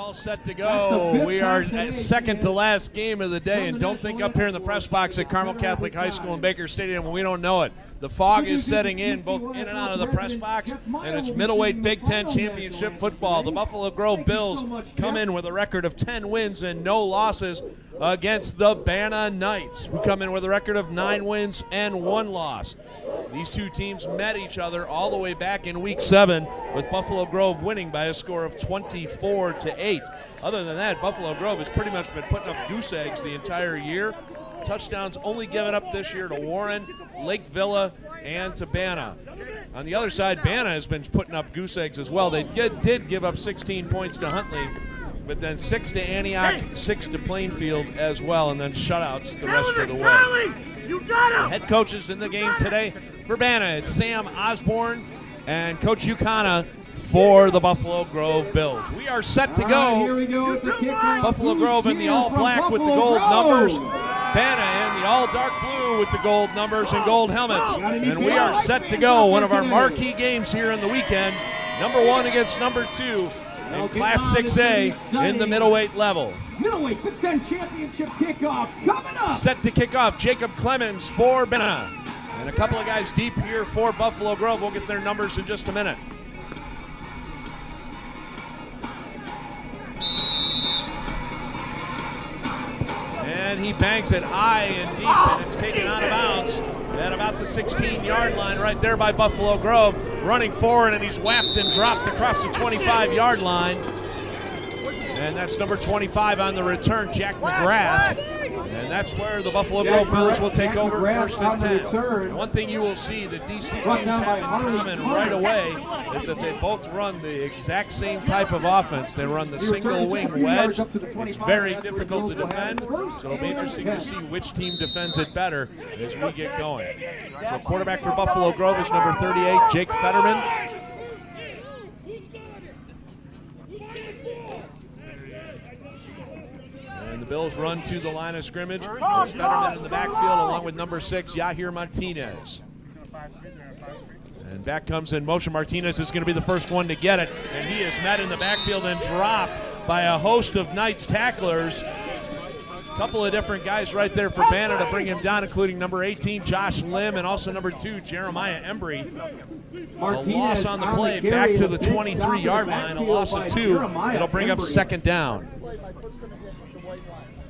all set to go. We are at second to last game of the day, and don't think up here in the press box at Carmel Catholic High School in Baker Stadium when we don't know it. The fog is setting in both in and out of the press box, and it's middleweight Big Ten championship football. The Buffalo Grove Bills come in with a record of 10 wins and no losses against the Banna Knights, who come in with a record of 9 wins and 1 loss. These two teams met each other all the way back in Week 7, with Buffalo Grove winning by a score of 24-8. Other than that, Buffalo Grove has pretty much been putting up goose eggs the entire year. Touchdowns only given up this year to Warren, Lake Villa, and to Banna. On the other side, Banna has been putting up goose eggs as well. They did give up 16 points to Huntley, but then 6 to Antioch, 6 to Plainfield as well, and then shutouts the rest of the way. The head coaches in the game today for Banna, it's Sam Osborne and Coach Ukana for the Buffalo Grove Bills. We are set to go. Here we go at the kickoff. Buffalo Grove in the all black with the gold numbers. Banna in the all dark blue with the gold numbers and gold helmets. And we are set to go. One of our marquee games here in the weekend. Number 1 against number 2 in Class 6A in the middleweight level. Middleweight Big Ten championship kickoff coming up. Set to kick off, Jacob Clemens for Banna. And a couple of guys deep here for Buffalo Grove. We'll get their numbers in just a minute. And he banks it high and deep, and it's taken out of bounds at about the 16-yard line right there by Buffalo Grove. Running forward, and he's whacked and dropped across the 25-yard line. And that's number 25 on the return, Jack McGrath. And that's where the Buffalo Grove Bills will take over first and 10. And one thing you will see that these two teams have in common right away is that they both run the exact same type of offense. They run the single wing wedge. It's very difficult to defend, so it'll be interesting to see which team defends it better as we get going. So quarterback for Buffalo Grove is number 38, Jake Fetterman. And the Bills run to the line of scrimmage. There's Fetterman in the backfield along with number 6, Yahir Martinez. And back comes in motion. Martinez is going to be the first one to get it. And he is met in the backfield and dropped by a host of Knights tacklers. A couple of different guys right there for Banna to bring him down, including number 18, Josh Lim, and also number 2, Jeremiah Embry. A loss on the play back to the 23-yard line, a loss of 2. It'll bring up second down.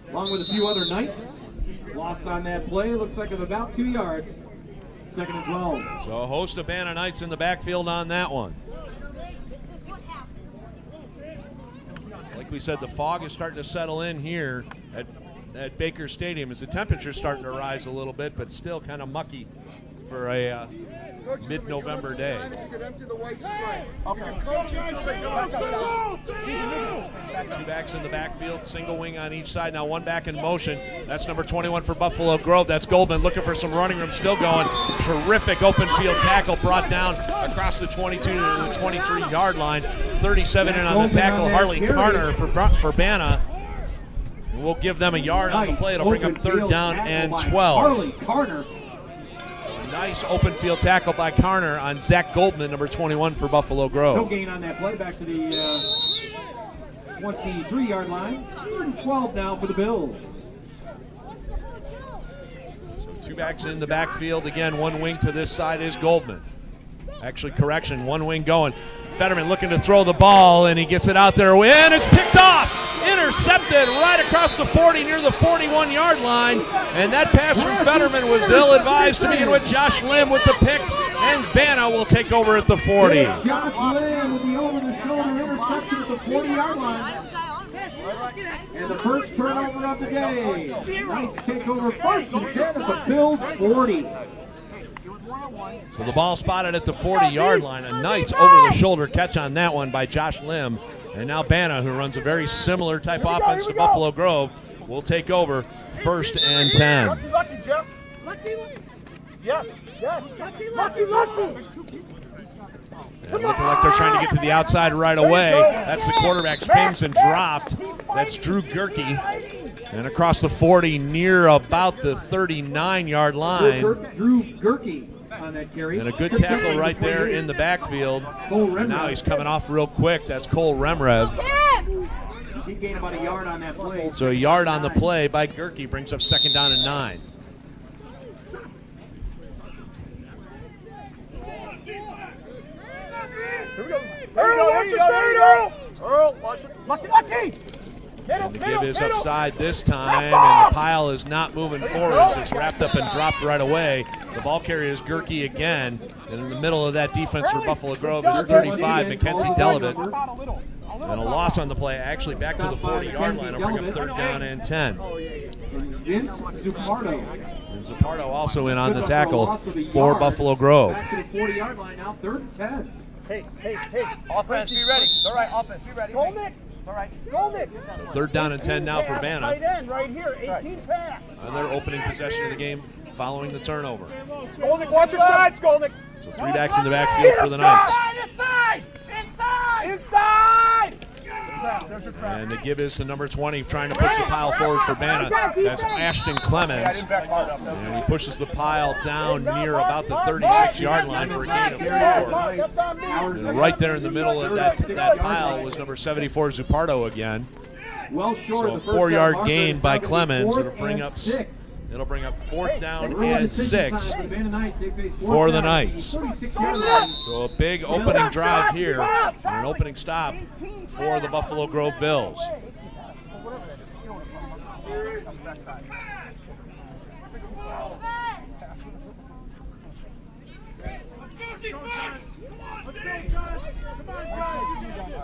Along with a few other Knights. Loss on that play, looks like of about 2 yards. Second and 12. So a host of Banna Knights in the backfield on that one. Like we said, the fog is starting to settle in here at Baker Stadium as the temperature's starting to rise a little bit, but still kind of mucky for a mid-November day. Two backs in the backfield, single wing on each side. Now one back in motion. That's number 21 for Buffalo Grove. That's Goldman looking for some running room, still going. Terrific open field tackle brought down across the 22 to the 23-yard line. 37 in on the tackle, Harley Carter for Banna. We'll give them a yard on the play. It'll bring up third down and 12. Harley Carter. Nice open field tackle by Carner on Zach Goldman, number 21 for Buffalo Grove. No gain on that play, back to the 23-yard line. 12 now for the Bills. So two backs in the backfield. Again, one wing to this side is Goldman. Actually, correction, one wing going. Fetterman looking to throw the ball, and he gets it out there, and it's picked off! Intercepted right across the 40 near the 41-yard line, and that pass from Fetterman was ill-advised to begin with. Josh Lim with the pick, and Banna will take over at the 40. Josh Lim with the over-the-shoulder interception at the 40-yard line. And the first turnover of the day. Knights take over first and 10 at the Bills' 40. So the ball spotted at the 40-yard line. A nice over-the-shoulder catch on that one by Josh Lim. And now Banna, who runs a very similar type offense to Buffalo Grove, will take over first and 10. Lucky, Jeff. Lucky. Yes. Lucky. And looking like they're trying to get to the outside right away. That's the quarterback, spins and dropped. That's Drew Gerke. And across the 40 near about the 39-yard line. Drew Gerke on that carry. And a good tackle right there in the backfield. And now he's coming off real quick. That's Cole Remrev. He gained about a yard on that play. So a yard on the play by Gerke brings up 2nd down and 9. Here we go. There you go. Earl, watch it. Lucky. And the give is upside this time, and the pile is not moving forward as it's wrapped up and dropped right away. The ball carrier is Gerke again, and in the middle of that defense for Buffalo Grove is 35, Mackenzie Delavitt. And a loss on the play, actually back to the 40-yard line. It'll bring up 3rd down and 10. Vince Zupardo. And Zupardo also in on the tackle for Buffalo Grove. Back to the 40-yard line now, 3rd and 10. Hey. Offense, be ready. All right, offense, be ready. Go, Nick. All right, go, Nick. So 3rd down and 10 now for Banna. Tight end right here, 18 pass. On their opening possession of the game following the turnover. Skolnick, watch your sides, Skolnick. So 3 backs in the backfield for the Knights. Inside! And the give is to number 20, trying to push the pile forward for Banna. That's Ashton Clemens. And he pushes the pile down near about the 36-yard line for a gain of 4. And right there in the middle of that pile was number 74, Zupardo again. So a 4-yard gain by Clemens. It'll bring up 4th down and 6 for the Knights. So a big opening drive here, and an opening stop for the Buffalo Grove Bills.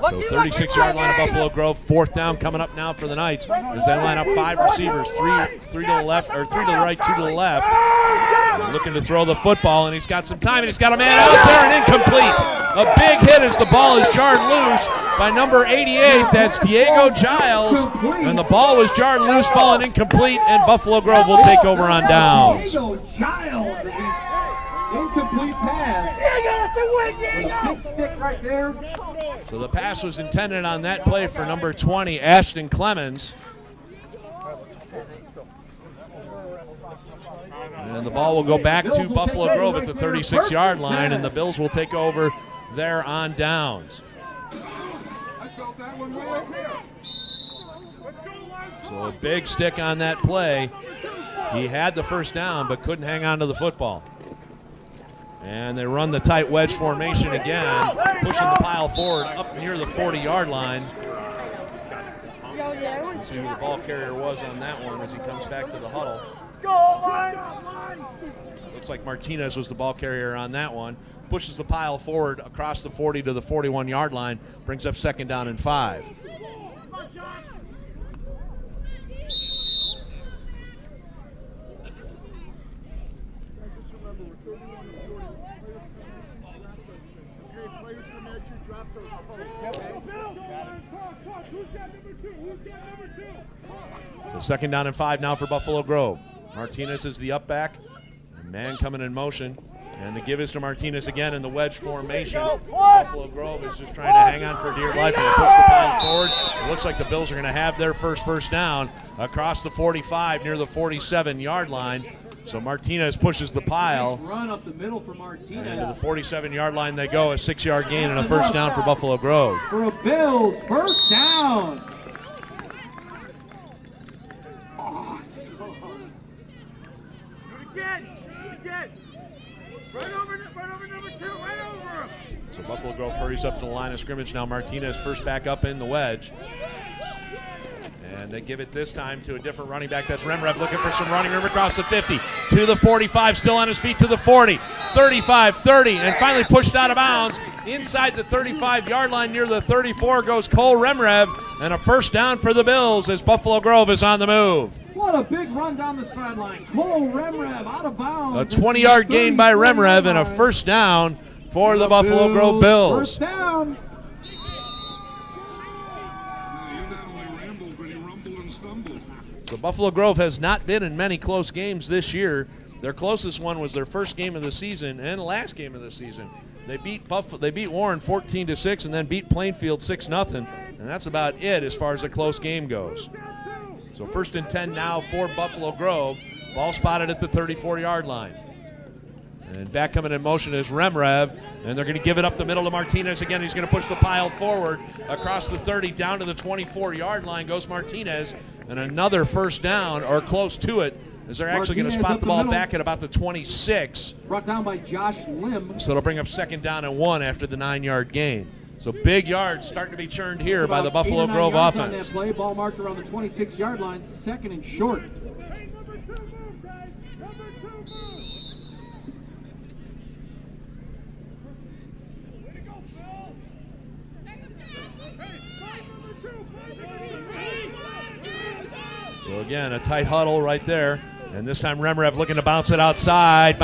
So 36-yard line of Buffalo Grove, 4th down coming up now for the Knights as they line up 5 receivers, three to the left, or 3 to the right, 2 to the left. And looking to throw the football, and he's got some time, and he's got a man out there and incomplete. A big hit as the ball is jarred loose by number 88. That's Diego Giles, and the ball was jarred loose, falling incomplete, and Buffalo Grove will take over on downs. Diego Giles, incomplete pass. Big stick right there. So the pass was intended on that play for number 20, Ashton Clemens. And the ball will go back to Buffalo Grove at the 36-yard line, and the Bills will take over there on downs. So a big stick on that play. He had the first down but couldn't hang on to the football. And they run the tight wedge formation again, pushing the pile forward up near the 40-yard line. Let's see who the ball carrier was on that one as he comes back to the huddle. Looks like Martinez was the ball carrier on that one. Pushes the pile forward across the 40 to the 41-yard line, brings up 2nd down and 5. So 2nd down and 5 now for Buffalo Grove. Martinez is the up back. Man coming in motion. And the give is to Martinez again in the wedge formation. Buffalo Grove is just trying to hang on for dear life and push the pile forward. It looks like the Bills are going to have their first down across the 45 near the 47-yard line. So Martinez pushes the pile. Run up the middle for Martinez. And to the 47-yard line they go, a 6-yard gain and a 1st down for Buffalo Grove. For a Bills 1st down. Right over number 2, right over. So Buffalo Grove hurries up to the line of scrimmage now. Martinez first back up in the wedge. And they give it this time to a different running back. That's Remrev looking for some running room across the 50 to the 45, still on his feet to the 40, 35, 30, and finally pushed out of bounds. Inside the 35-yard line near the 34 goes Cole Remrev, and a 1st down for the Bills as Buffalo Grove is on the move. What a big run down the sideline. Cole Remrev out of bounds. A 20-yard gain by Remrev and a 1st down for the Buffalo Grove Bills. 1st down. So Buffalo Grove has not been in many close games this year. Their closest one was their first game of the season and the last game of the season. They beat Warren 14-6 and then beat Plainfield 6-0, and that's about it as far as a close game goes. So 1st and 10 now for Buffalo Grove. Ball spotted at the 34-yard line. And back coming in motion is Remrev, and they're going to give it up the middle to Martinez again. He's going to push the pile forward across the 30 down to the 24-yard line goes Martinez, and another first down or close to it as they're actually going to spot the ball back at about the 26. Brought down by Josh Lim. So it'll bring up 2nd down and 1 after the 9-yard gain. So big yards starting to be churned here by the Buffalo Grove offense. On that play, ball marked around the 26-yard line, 2nd and short. So again, a tight huddle right there. And this time Remrev looking to bounce it outside,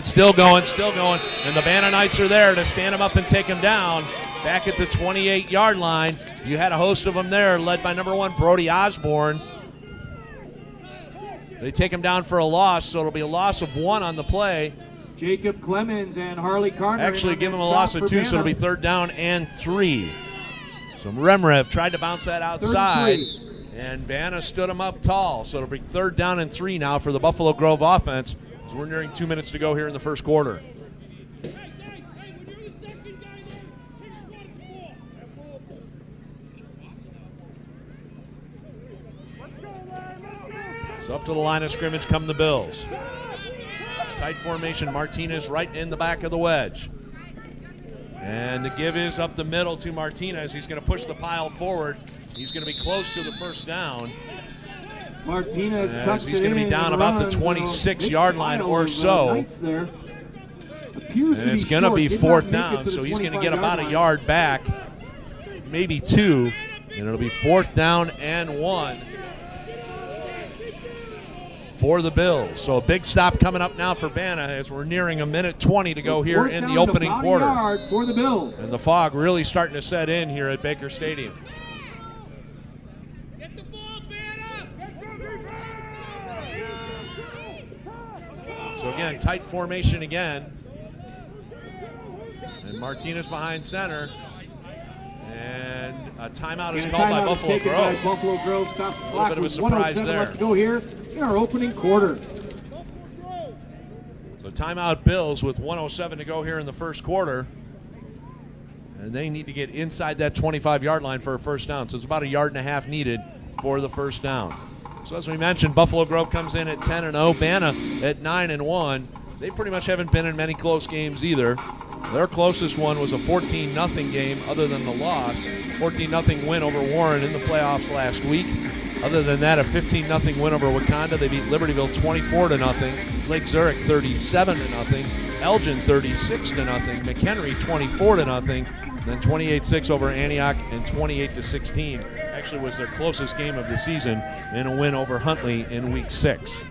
still going. And the Banner Knights are there to stand him up and take him down. Back at the 28-yard line. You had a host of them there, led by number 1, Brody Osborne. They take him down for a loss, so it'll be a loss of 1 on the play. Jacob Clemens and Harley Carter. Actually give him a loss of 2, so it'll be 3rd down and 3. So Remrev tried to bounce that outside. And Vanna stood him up tall, so it'll be 3rd down and 3 now for the Buffalo Grove offense as we're nearing 2 minutes to go here in the first quarter. So up to the line of scrimmage come the Bills. Tight formation, Martinez right in the back of the wedge. And the give is up the middle to Martinez. He's going to push the pile forward. He's going to be close to the first down. Martinez tucks he's going to be down about the 26-yard line or so. And it's going to be 4th down, so he's going to get about a yard back, maybe 2, and it'll be 4th down and 1 for the Bills. So a big stop coming up now for Banna as we're nearing a minute 20 to go here in the opening quarter. For the Bills. And the fog really starting to set in here at Baker Stadium. So again, tight formation again. And Martinez behind center. And a timeout is called by Buffalo Grove. Buffalo Grove stops the clock. A little bit of a surprise there. Left to go here in our opening quarter. So timeout Bills with 1:07 to go here in the first quarter. And they need to get inside that 25-yard line for a first down. So it's about a yard and a half needed for the first down. So as we mentioned, Buffalo Grove comes in at 10-0, Banna at 9-1. They pretty much haven't been in many close games either. Their closest one was a 14-0 game other than the loss. 14-0 win over Warren in the playoffs last week. Other than that, a 15-0 win over Wakanda. They beat Libertyville 24-0, Lake Zurich 37-0, Elgin 36-0, McHenry 24-0, then 28-6 over Antioch and 28-16. Actually was their closest game of the season in a win over Huntley in week 6.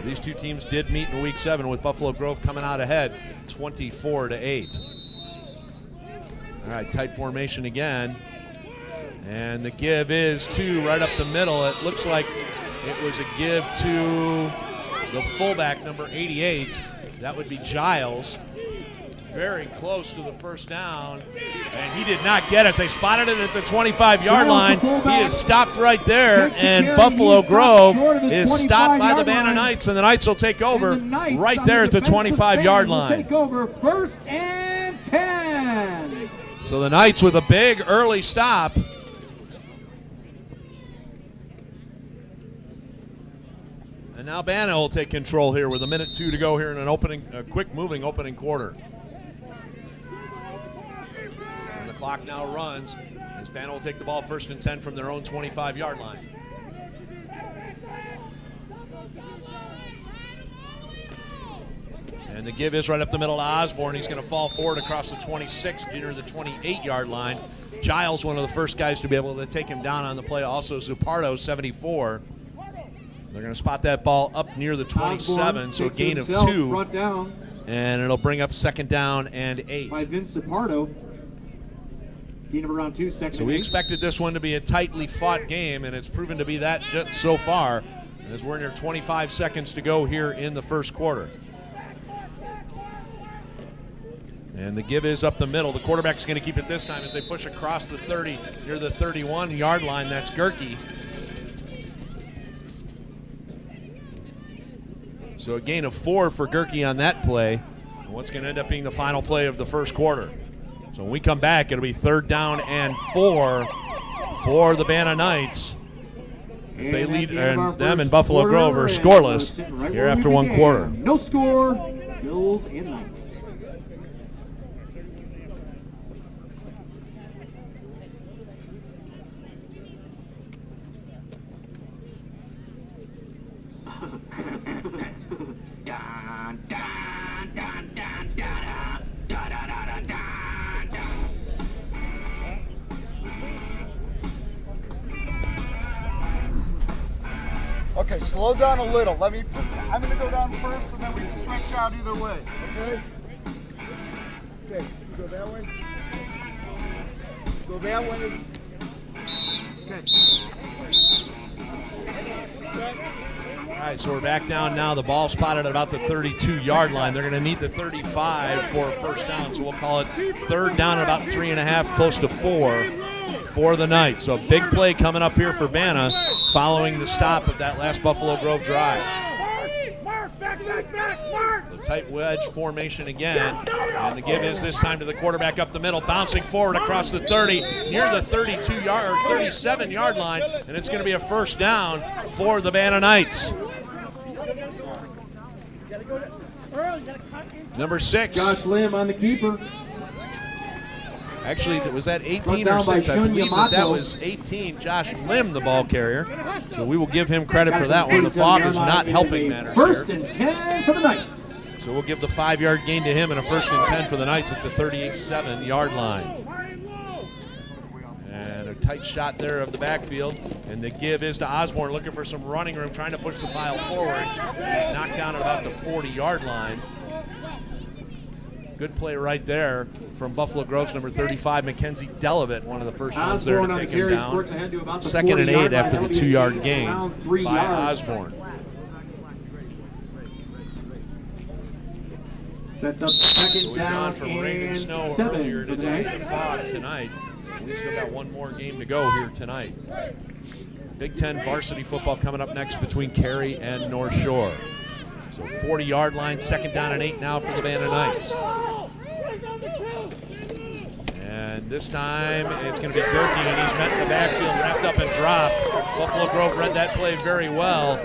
These two teams did meet in week 7 with Buffalo Grove coming out ahead 24-8. All right, tight formation again. And the give is to right up the middle. It looks like it was a give to the fullback, number 88. That would be Giles. Very close to the first down, and he did not get it. They spotted it at the 25-yard line. He is stopped right there, and Buffalo Grove is stopped by the Banner Knights, and the Knights will take over right there at the 25-yard line. Take over 1st and 10. So the Knights with a big early stop. And now Banner will take control here with a minute 2 to go here in a quick moving opening quarter. Clock now runs as Banna will take the ball 1st and 10 from their own 25-yard line. And the give is right up the middle to Osborne. He's going to fall forward across the 26 near the 28-yard line. Giles, one of the first guys to be able to take him down on the play. Also Zupardo, 74. They're going to spot that ball up near the 27, so a gain of 2. And it'll bring up 2nd down and 8. By Vince Zupardo. Gain of around 2 seconds. So we expected this one to be a tightly fought game, and it's proven to be that so far, as we're near 25 seconds to go here in the first quarter. And the give is up the middle. The quarterback's going to keep it this time as they push across the 30 near the 31-yard line. That's Gerke. So a gain of 4 for Gerke on that play. And what's going to end up being the final play of the first quarter. So when we come back, it'll be 3rd down and 4 for the Banna Knights. As they lead, and them and Buffalo Grove are scoreless here after 1 quarter. No score, Bills and Knights. Okay, slow down a little. I'm going to go down first, and then we can stretch out either way. Okay? Okay, you go that way. Go that way. Okay. All right, so we're back down now. The ball spotted at about the 32-yard line. They're going to need the 35 for a first down, so we'll call it 3rd down at about 3.5, close to 4 for the Knights. So a big play coming up here for Banna following the stop of that last Buffalo Grove drive. So tight wedge formation again, and the give is this time to the quarterback up the middle, bouncing forward across the 30, near the 32-yard or 37-yard line, and it's going to be a first down for the Banna Knights. Number 6. Josh Lim on the keeper. Actually, was that 18 or 6? I believe that was 18, Josh Lim, the ball carrier. So we will give him credit for that one. The fog is not helping matters here. 1st and 10 for the Knights. So we'll give the 5-yard gain to him and a 1st and 10 for the Knights at the 38-7-yard line. And a tight shot there of the backfield. And the give is to Osborne, looking for some running room, trying to push the pile forward. He's knocked down at about the 40-yard line. Good play right there from Buffalo Grove's number 35, Mackenzie Delavitt, one of the first ones there to take him down. 2nd and 8 after the 2-yard gain by Osborne. Sets up 2nd down gone from rain and snow earlier today to fog tonight. We still got one more game to go here tonight. Big Ten varsity football coming up next between Cary and North Shore. So 40-yard line, 2nd down and 8 now for the Banna Knights. And this time it's going to be Gerke, and he's met in the backfield, wrapped up and dropped. Buffalo Grove read that play very well.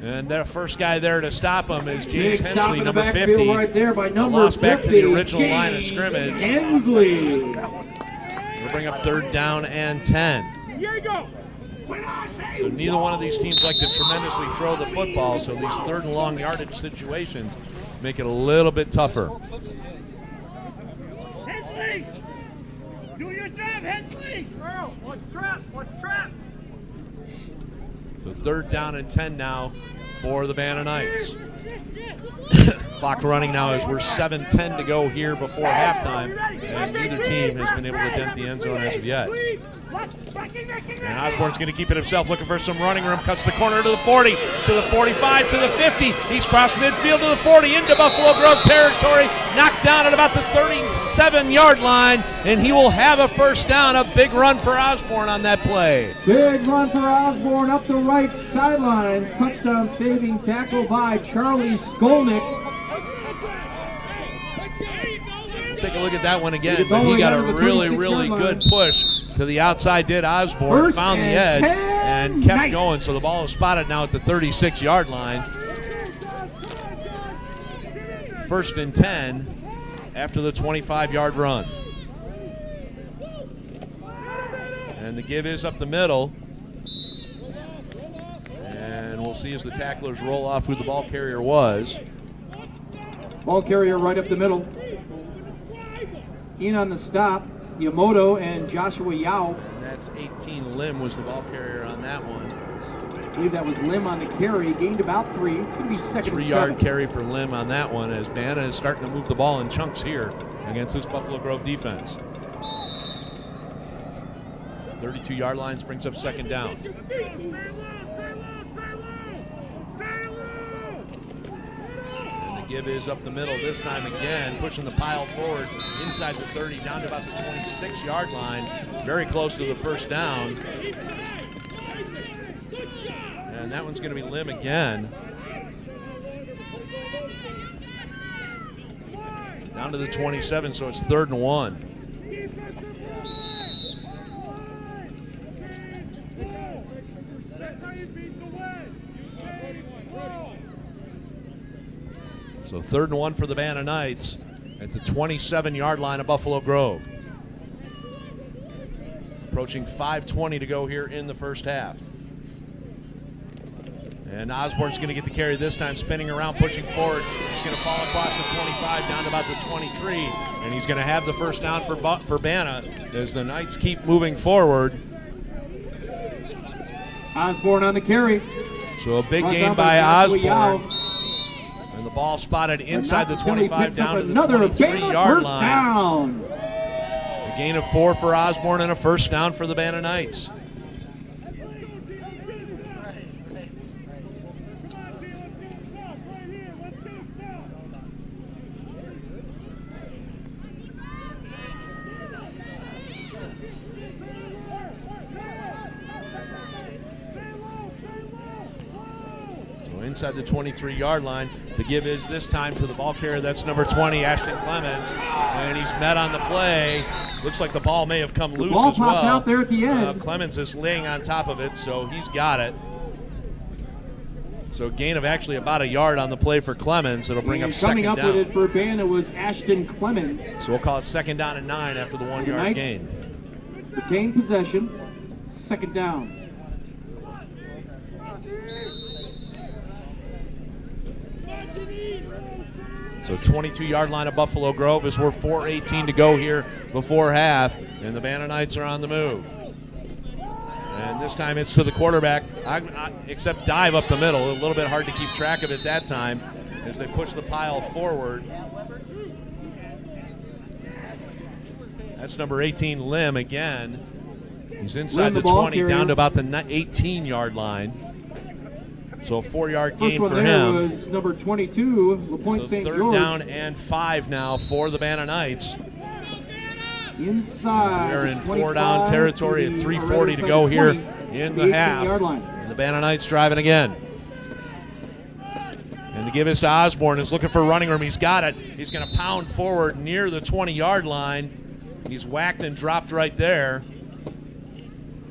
And their first guy there to stop him is James Hensley, number 50. Right there by number lost 50, back to the original line of scrimmage. Hensley. We'll bring up 3rd down and 10. So neither one of these teams like to tremendously throw the football, so these 3rd and long yardage situations make it a little bit tougher. Hensley! Do your job, Hensley! Earl, watch trap, watch trap! So 3rd down and 10 now for the Banna Knights. Clock running now as we're 7:10 to go here before halftime, and neither team has been able to dent the end zone as of yet. And Osborne's going to keep it himself, looking for some running room. Cuts the corner to the 40, to the 45, to the 50. He's crossed midfield to the 40, into Buffalo Grove territory. Knocked down at about the 37-yard line, and he will have a first down. A big run for Osborne on that play. Big run for Osborne up the right sideline. Touchdown saving tackle by Charlie Skolnick. Take a look at that one again, but he got a really good push to the outside, did Osborne, found the edge, and kept going. So the ball is spotted now at the 36-yard line. 1st and 10 after the 25-yard run. And the give is up the middle. And we'll see as the tacklers roll off who the ball carrier was. Ball carrier right up the middle. In on the stop, Yamoto and Joshua Yao. And that's 18, Lim was the ball carrier on that one. I believe that was Lim on the carry, gained about 3. It's going to be 2nd and 3-yard carry for Lim on that one, as Banna is starting to move the ball in chunks here against this Buffalo Grove defense. 32-yard lines brings up 2nd down. Give is up the middle this time again, pushing the pile forward inside the 30, down to about the 26-yard line, very close to the first down. And that one's going to be Lim again. Down to the 27, so it's 3rd and 1. So 3rd and 1 for the Banna Knights at the 27-yard line of Buffalo Grove. Approaching 5:20 to go here in the first half. And Osborne's going to get the carry this time, spinning around, pushing forward. He's going to fall across the 25 down to about the 23, and he's going to have the first down for Banna as the Knights keep moving forward. Osborne on the carry. So a big gain by Osborne. And the ball spotted inside the 25 down to the 23-yard line. Down. A gain of 4 for Osborne and a first down for the Banna Knights. Inside the 23-yard line. The give is this time to the ball carrier. That's number 20, Ashton Clemens. And he's met on the play. Looks like the ball may have come loose as well. Out there at the end. Clemens is laying on top of it, so he's got it. So gain of actually about a yard on the play for Clemens. It'll bring up second down. Coming up with it for Banna was Ashton Clemens. So we'll call it 2nd down and 9 after the 1-yard gain. Retain possession. 2nd down. So 22-yard line of Buffalo Grove as we're 4:18 to go here before half, and the Banna Knights are on the move. And this time it's to the quarterback, except dive up the middle. A little bit hard to keep track of it that time as they push the pile forward. That's number 18, Lim, again. He's inside the 20, down to about the 18-yard line. So a 4-yard gain for him. Was number 22, LaPointe so St. 3rd down and 5 now for the Banna Knights. Inside. We are in 4-down territory at 3:40 to go here in the half. And the Banna Knights driving again. And the give is to Osborne. Is looking for running room. He's got it. He's going to pound forward near the 20-yard line. He's whacked and dropped right there.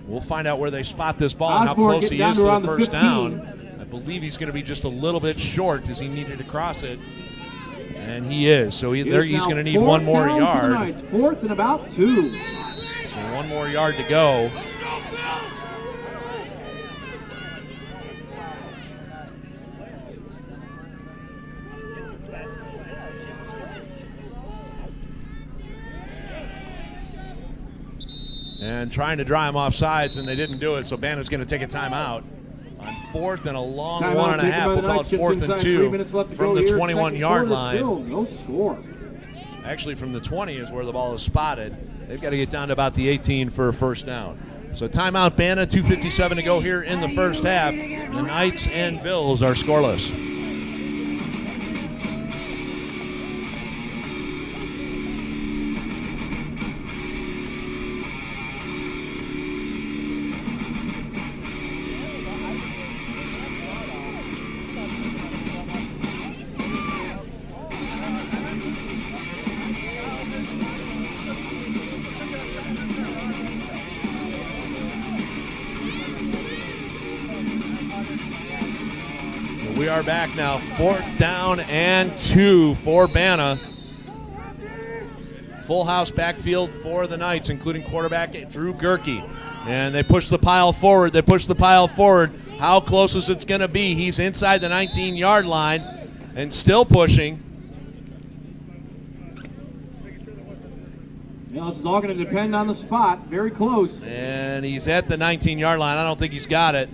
We'll find out where they spot this ball and how close he is to the first down. I believe he's going to be just a little bit short as he needed to cross it. And he is. So he's going to need one more yard. 4th and about 2. So 1 more yard to go. And trying to dry him off sides, and they didn't do it, so Banna's going to take a timeout. On 4th and a long 1.5, we'll call it 4th and 2 from the 21-yard line. No score. Actually, from the 20 is where the ball is spotted. They've got to get down to about the 18 for a first down. So timeout, Banna, 2:57 to go here in the first half. The Knights and Bills are scoreless. We are back now, 4th down and 2 for Banna. Full house backfield for the Knights, including quarterback Drew Gerke. And they push the pile forward. They push the pile forward. How close is it going to be? He's inside the 19-yard line and still pushing. Well, this is all going to depend on the spot. Very close. And he's at the 19-yard line. I don't think he's got it.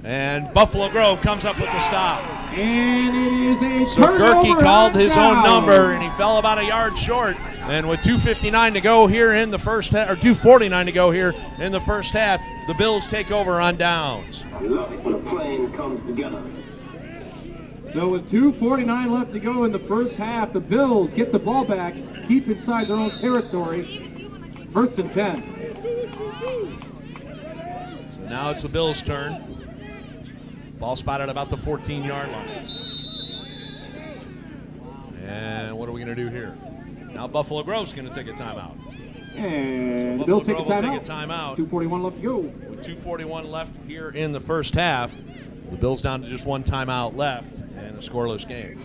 And Buffalo Grove comes up with the stop. And it is a so Gerke called his own number, and he fell about a yard short. And with 2:59 to go here in the first half, or 2:49 to go here in the first half, the Bills take over on downs. I love it when a plan comes together. So with 2:49 left to go in the first half, the Bills get the ball back deep inside their own territory. 1st and 10. So now it's the Bills' turn. Ball spotted about the 14-yard line. And what do we going to do here? Now Buffalo Grove's going to take a timeout. And So the Bills take Buffalo a Grove will timeout. take a timeout. 2:41 left to go. With 2:41 left here in the first half. The Bills down to just one timeout left and a scoreless game.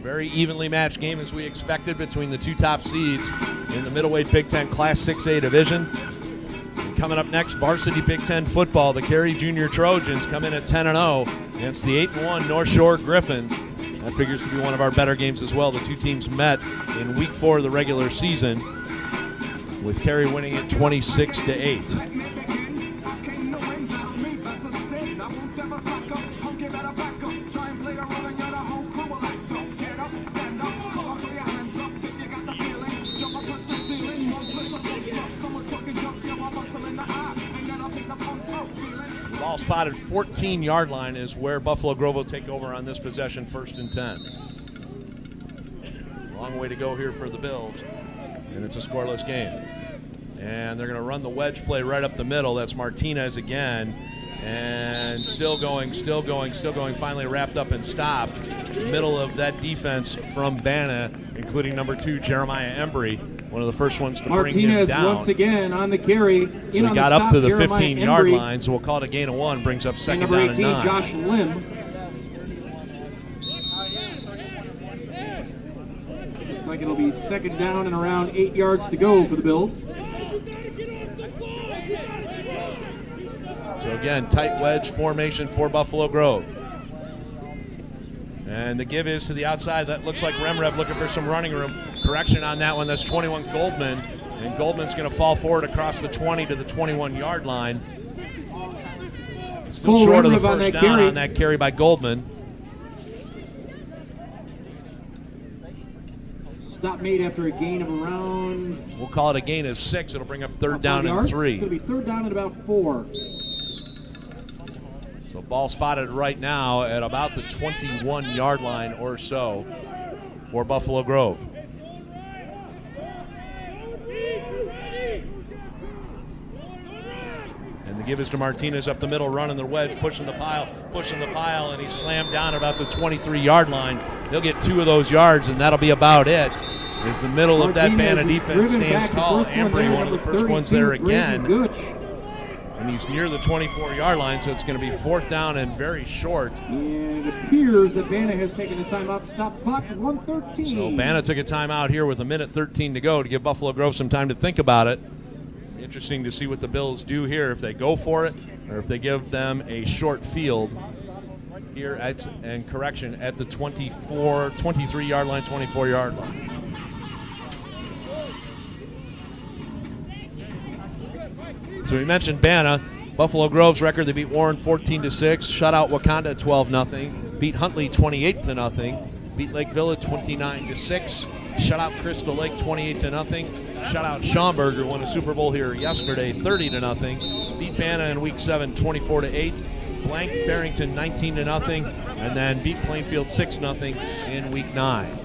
Very evenly matched game as we expected between the two top seeds in the middleweight Big Ten Class 6A division. And coming up next, varsity Big Ten football. The Cary Junior Trojans come in at 10-0 against the 8-1 North Shore Griffins. That figures to be one of our better games as well. The two teams met in week 4 of the regular season, with Cary winning it 26-8. Ball spotted 14-yard line is where Buffalo Grove will take over on this possession, 1st and 10. Long way to go here for the Bills, and it's a scoreless game. And they're going to run the wedge play right up the middle. That's Martinez again, and still going, finally wrapped up and stopped. Middle of that defense from Banna, including number 2, Jeremiah Embry. One of the first ones to bring him down. Martinez once again on the carry. So he got up to the 15-yard line, so we'll call it a gain of 1, brings up second down and 9. Number 18, Josh Lim. Looks like it'll be second down and around 8 yards to go for the Bills. So again, tight wedge formation for Buffalo Grove. And the give is to the outside. That looks like Remrev looking for some running room. Correction on that one. That's 21 Goldman. And Goldman's going to fall forward across the 20 to the 21-yard line. Still short of the first down on that carry by Goldman. Stop made after a gain of around... We'll call it a gain of 6. It'll bring up third down and 3. It's going to be third down and about 4. So ball spotted right now at about the 21-yard line or so for Buffalo Grove. And the give is to Martinez up the middle, running the wedge, pushing the pile, and he's slammed down about the 23-yard line. They'll get 2 of those yards, and that'll be about it. As the middle of that Banna defense stands tall. Embry, one of the first ones there again. And he's near the 24-yard line, so it's going to be 4th down and very short. And it appears that Banna has taken a timeout to stop the clock at 1:13. So Banna took a timeout here with 1:13 to go to give Buffalo Grove some time to think about it. Interesting to see what the Bills do here, if they go for it or if they give them a short field here at, and correction, at the 23-yard line, 24-yard line. So we mentioned Banna. Buffalo Grove's record, they beat Warren 14-6, shut out Wakanda 12-0, beat Huntley 28-0, beat Lake Village 29-6, shut out Crystal Lake 28-0, shut out Schaumburg, who won a Super Bowl here yesterday 30-0, beat Banna in week 7 24-8, blanked Barrington 19-0, and then beat Plainfield 6-0 in week 9.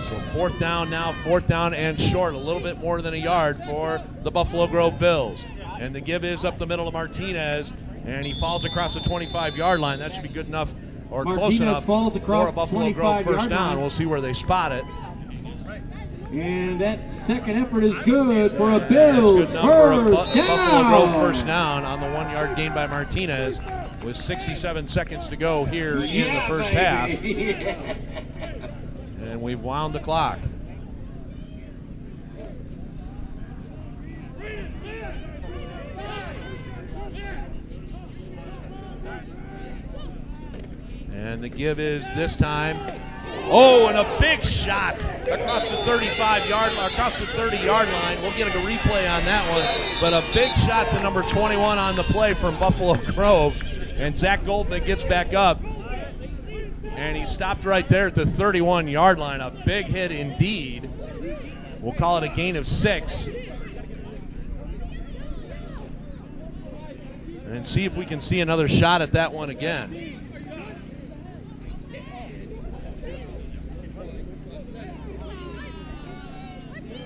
So 4th down now, 4th down and short, a little bit more than a yard for the Buffalo Grove Bills. And the give is up the middle to Martinez, and he falls across the 25-yard line. That should be good enough or close enough for a Buffalo Grove first down. We'll see where they spot it. And that second effort is good for a Bills first down. Buffalo Grove first down on the 1-yard gain by Martinez with 67 seconds to go here in the first half. And we've wound the clock. And the give is this time. Oh, and a big shot across the 35-yard line, across the 30-yard line. We'll get a replay on that one. But a big shot to number 21 on the play from Buffalo Grove. And Zach Goldman gets back up. And he stopped right there at the 31-yard line. A big hit indeed. We'll call it a gain of 6. And see if we can see another shot at that one again.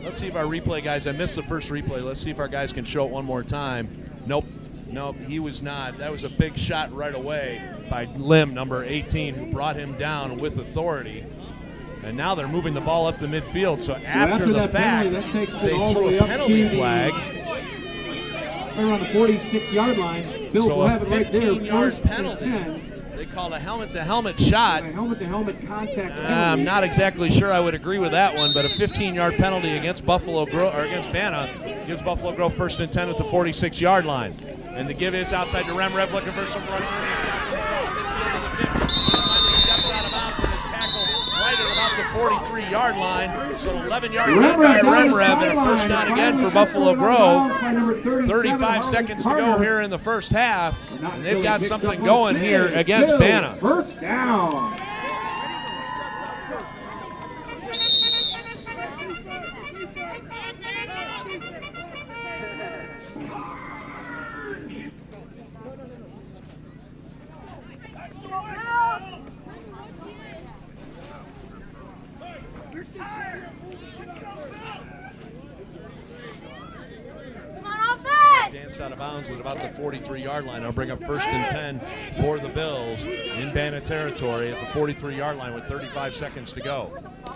Let's see if our replay guys, I missed the first replay. Let's see if our guys can show it one more time. Nope, he was not. That was a big shot right away. by Lim, number 18, who brought him down with authority. And now they're moving the ball up to midfield. So after the fact, they threw a penalty flag. Around the 46-yard line. Bills will have it right there. 15-yard penalty. They called a helmet-to-helmet shot. A helmet-to-helmet contact penalty. I'm not exactly sure I would agree with that one, but a 15-yard penalty against Buffalo Grove, or against Banna, gives Buffalo Grove 1st and 10 at the 46-yard line. And the give is outside to Remrev, looking for some running room. He's got some across midfield to the 50. Finally steps out of bounds and is tackled right at about the 43-yard line. So 11-yard run by Remrev, and a first down again for Buffalo Grove. 35 seconds to go here in the first half, and they've got something going here against Banna. First down. Danced out of bounds at about the 43-yard line. I'll bring up 1st and 10 for the Bills in Banna territory at the 43-yard line with 35 seconds to go.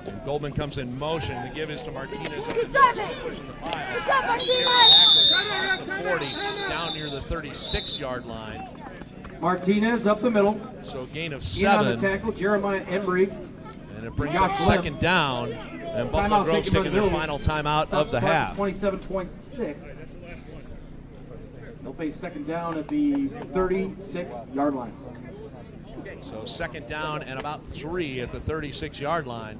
And Goldman comes in motion. The give is to Martinez up the middle, pushing the pile. Across the 40, down near the 36-yard line. Martinez up the middle. So gain of In on the 7. tackle, Jeremiah Embry. And it brings up 2nd down. And Buffalo Grove's taking their final timeout of the half. 27.6. They'll face 2nd down at the 36-yard line. So 2nd down and about 3 at the 36-yard line.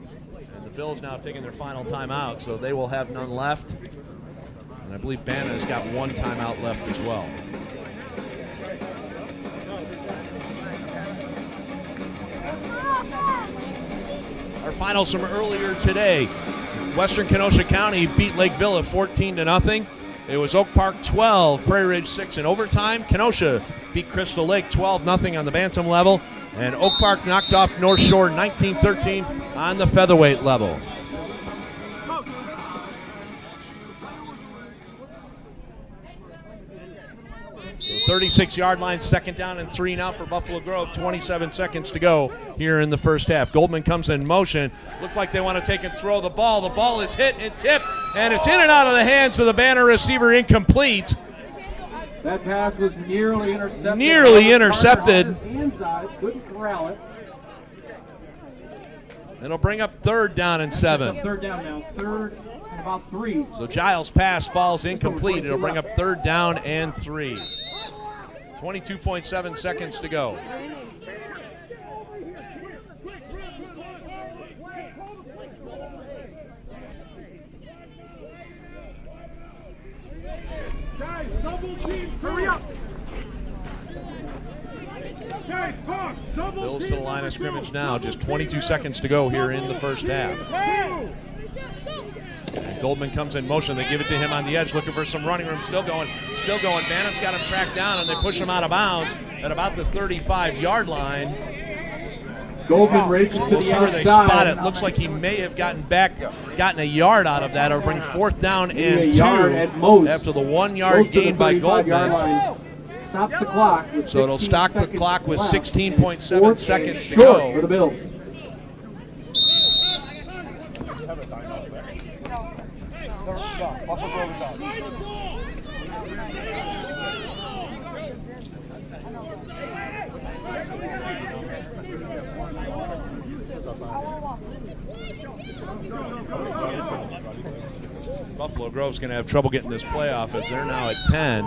And the Bills now taking their final timeout, so they will have none left. And I believe Banna has got 1 timeout left as well. Our finals from earlier today. Western Kenosha County beat Lake Villa 14-0. It was Oak Park 12, Prairie Ridge 6 in overtime. Kenosha beat Crystal Lake 12-0 on the bantam level. And Oak Park knocked off North Shore 19-13 on the featherweight level. So 36-yard line, 2nd down and 3 now for Buffalo Grove. 27 seconds to go here in the first half. Goldman comes in motion. Looks like they want to take and throw the ball. The ball is hit and tipped, and it's in and out of the hands of the Banner receiver, incomplete. That pass was nearly intercepted. Nearly intercepted. Inside, couldn't corral it. It'll bring up 3rd down and 7. 3rd down now. 3rd and about 3. So Giles' pass falls incomplete. It'll bring up 3rd down and 3. 22.7 seconds to go. Guys, double team, hurry up. Guys, talk, double Bills to the line of scrimmage now. Just 22 seconds to go here in the first half. And Goldman comes in motion. They give it to him on the edge, looking for some running room. Still going. Banham's got him tracked down, and they push him out of bounds at about the 35-yard line. Goldman races to the outside. Where they spot it. Looks like he may have gotten a yard out of that. It'll bring 4th down and 2 after the 1-yard gain by Goldman. Stops the clock. So it'll stop the clock with 16.7 seconds to go. For the Bills. Buffalo Grove's going to have trouble getting this playoff as they're now at 10.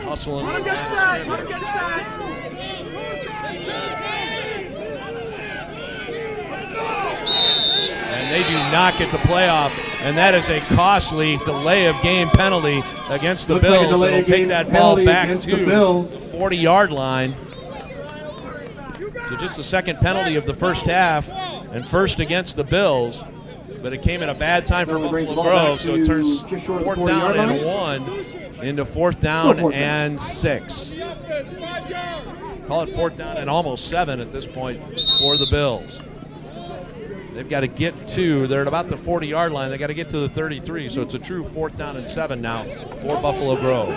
Hustling on the scrimmage. And they do not get the playoff, and that is a costly delay of game penalty against the Bills. Like it'll take that ball back to the 40-yard line. So just the 2nd penalty of the first half, and 1st against the Bills. But it came at a bad time for Buffalo Grove, so it turns 4th down and 1 into 4th down and 6. Call it 4th down and almost 7 at this point for the Bills. They've got to get to, they're at about the 40-yard line. They got to get to the 33, so it's a true 4th down and 7 now for Buffalo Grove.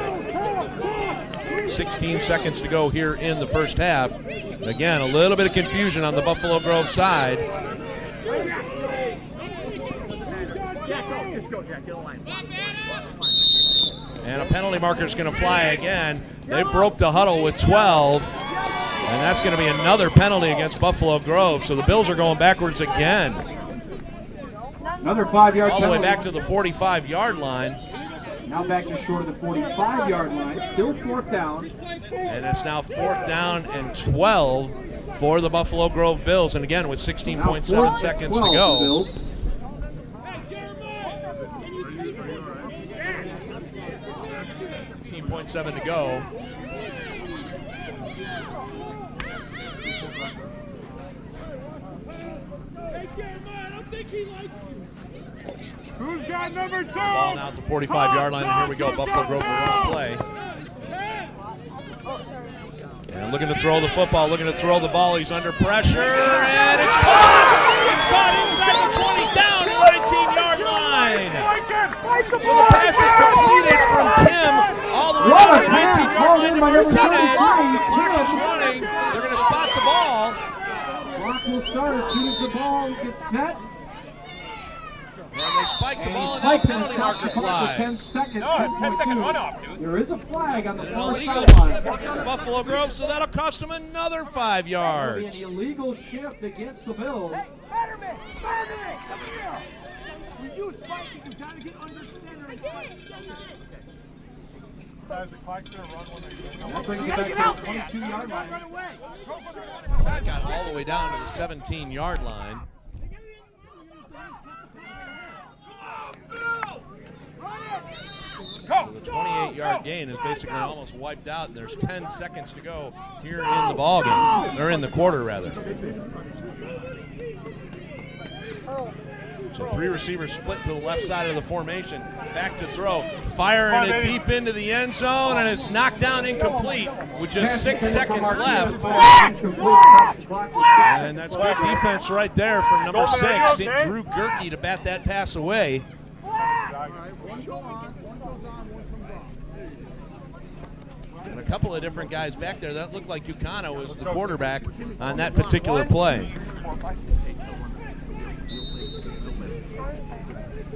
16 seconds to go here in the first half. Again, a little bit of confusion on the Buffalo Grove side. And a penalty marker is going to fly again. They broke the huddle with 12, and that's going to be another penalty against Buffalo Grove. So the Bills are going backwards again. Another 5-yard all the way penalty. back to the 45-yard line. Now back to short of the 45-yard line. Still 4th down. And it's now 4th down and 12 for the Buffalo Grove Bills. And again, with 16.7 seconds to go. 16.7 to go. Who's got number 2? Ball now at the 45-yard line, and here we go. Buffalo Grove will run play. And looking to throw the football, looking to throw the ball. He's under pressure, and it's caught! It's caught inside the 20, down to the 19-yard line. So the pass is completed from Kim all the way down to the 19-yard line to Martinez. The clock is running. They're going to spot the ball. Clock will start as soon as the ball gets set. And they spike the ball, and now penalty marker flag. 10 seconds. No, it's 10-second runoff, dude. There is a flag on the An far illegal sideline. shift against Buffalo Grove, so that'll cost them another 5 yards. An illegal shift against the Bills. Fetterman! Fetterman! Come here! When you spike it, you gotta get under center and spike. That brings it back to the 22-yard line. That got all the way down to the 17-yard line. So the 28-yard gain is basically almost wiped out, and there's 10 seconds to go here in the ball game, or in the quarter rather. So 3 receivers split to the left side of the formation. Back to throw, firing it deep into the end zone, and it's knocked down incomplete with just 6 seconds left. And that's good defense right there from number 6, Drew Gerke, to bat that pass away. And a couple of different guys back there. That looked like Yukana was the quarterback on that particular play.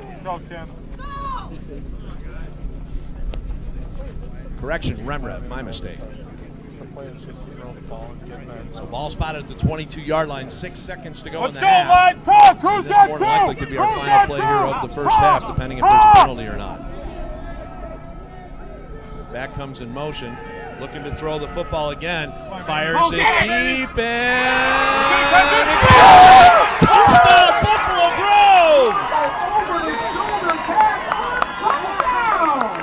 Let's go, Kim. Correction, Remrev, my mistake. So ball spotted at the 22-yard line, 6 seconds to go in the half. Let's go, Mike! Talk! Who's This got more 2? than likely could be our Who's final got play 2? here of the first half, depending if there's a penalty or not. Back comes in motion, looking to throw the football again. Fires it deep, and it's caught! Touchdown, Buffalo Grove! Over the shoulder pass, touchdown!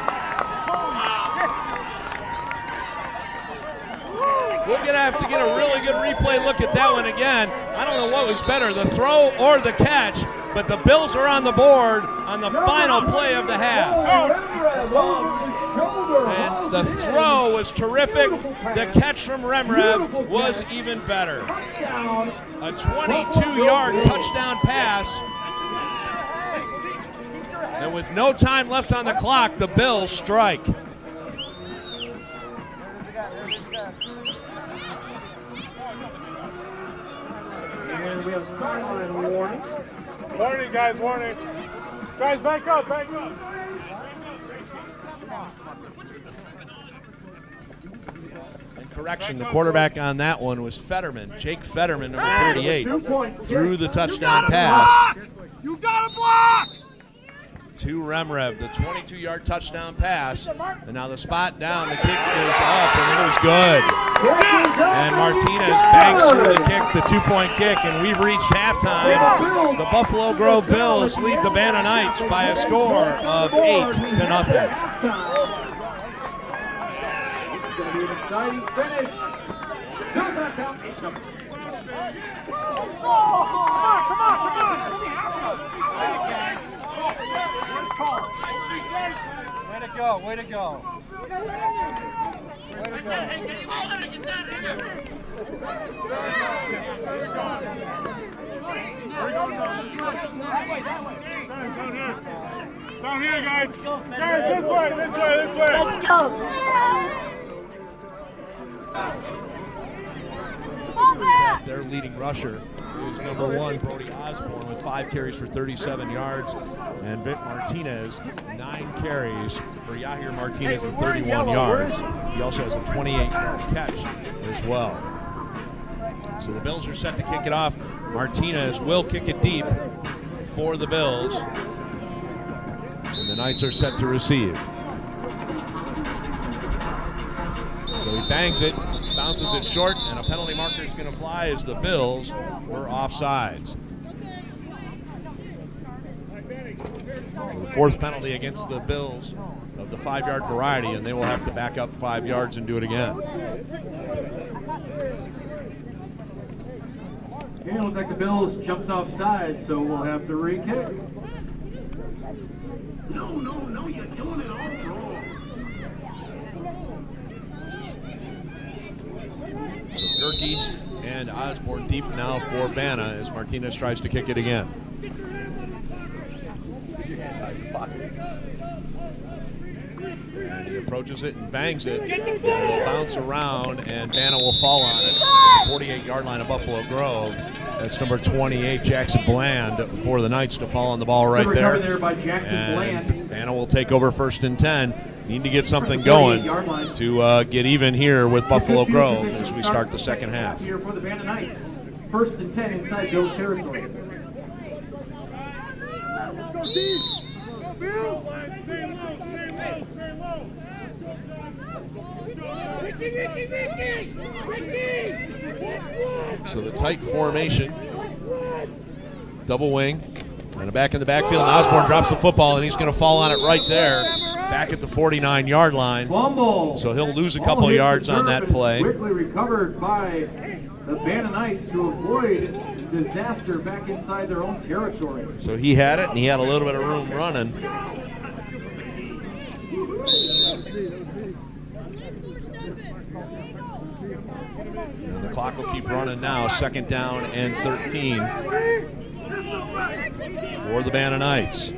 We're going to have to get a really good replay look at that one again. I don't know what was better, the throw or the catch, but the Bills are on the board on the final play of the half. And the throw was terrific. The catch from Remrev was even better. A 22-yard touchdown pass. And with no time left on the clock, the Bills strike. And we have a sideline warning. Warning, guys, warning. Guys, back up, back up. And correction, the quarterback on that one was Fetterman. Jake Fetterman, number 38, threw the touchdown pass You got a block! to Remrev, the 22-yard touchdown pass. And now the spot down, the kick is up, and it was good. And Martinez banks through the kick, the 2-point kick, and we've reached halftime. The Buffalo Grove Bills lead the Banner Knights by a score of 8-0. This is going to be an exciting finish. Bills on top. Way to go, way to go. Way to go. We're going Down here, guys. Guys, this way, this way, this way. Let's go. Their leading rusher is number 1, Brody Osborne, with 5 carries for 37 yards. And Vic Martinez, 9 carries for Yahir Martinez and 31 yards. He also has a 28-yard catch as well. So the Bills are set to kick it off. Martinez will kick it deep for the Bills. And the Knights are set to receive. So he bangs it, bounces it short, and a penalty marker is going to fly as the Bills were offsides. The 4th penalty against the Bills of the 5-yard variety, and they will have to back up 5 yards and do it again. It looks like the Bills jumped offside, so we'll have to re-kick. No, you're doing it all wrong. So Gerke and Osborne deep now for Banna as Martinez tries to kick it again. And he approaches it and bangs it. It will bounce around, and Banna will fall on it. 48-yard line of Buffalo Grove. That's number 28, Jackson Bland, for the Knights to fall on the ball right there. There by Jackson and Bland. Banna will take over 1st and 10. Need to get something going to get even here with Buffalo Grove as we start the second half. Here for the Banna Knights. 1st and 10 inside Bills territory. So the tight formation, double wing, and a back in the backfield, and Osborne drops the football, and he's going to fall on it right there, back at the 49-yard line. Fumble. So he'll lose a couple of yards on that play. Quickly recovered by the Banna Knights to avoid disaster back inside their own territory. So he had it, and he had a little bit of room running. And the clock will keep running now. 2nd down and 13 for the Banna Knights.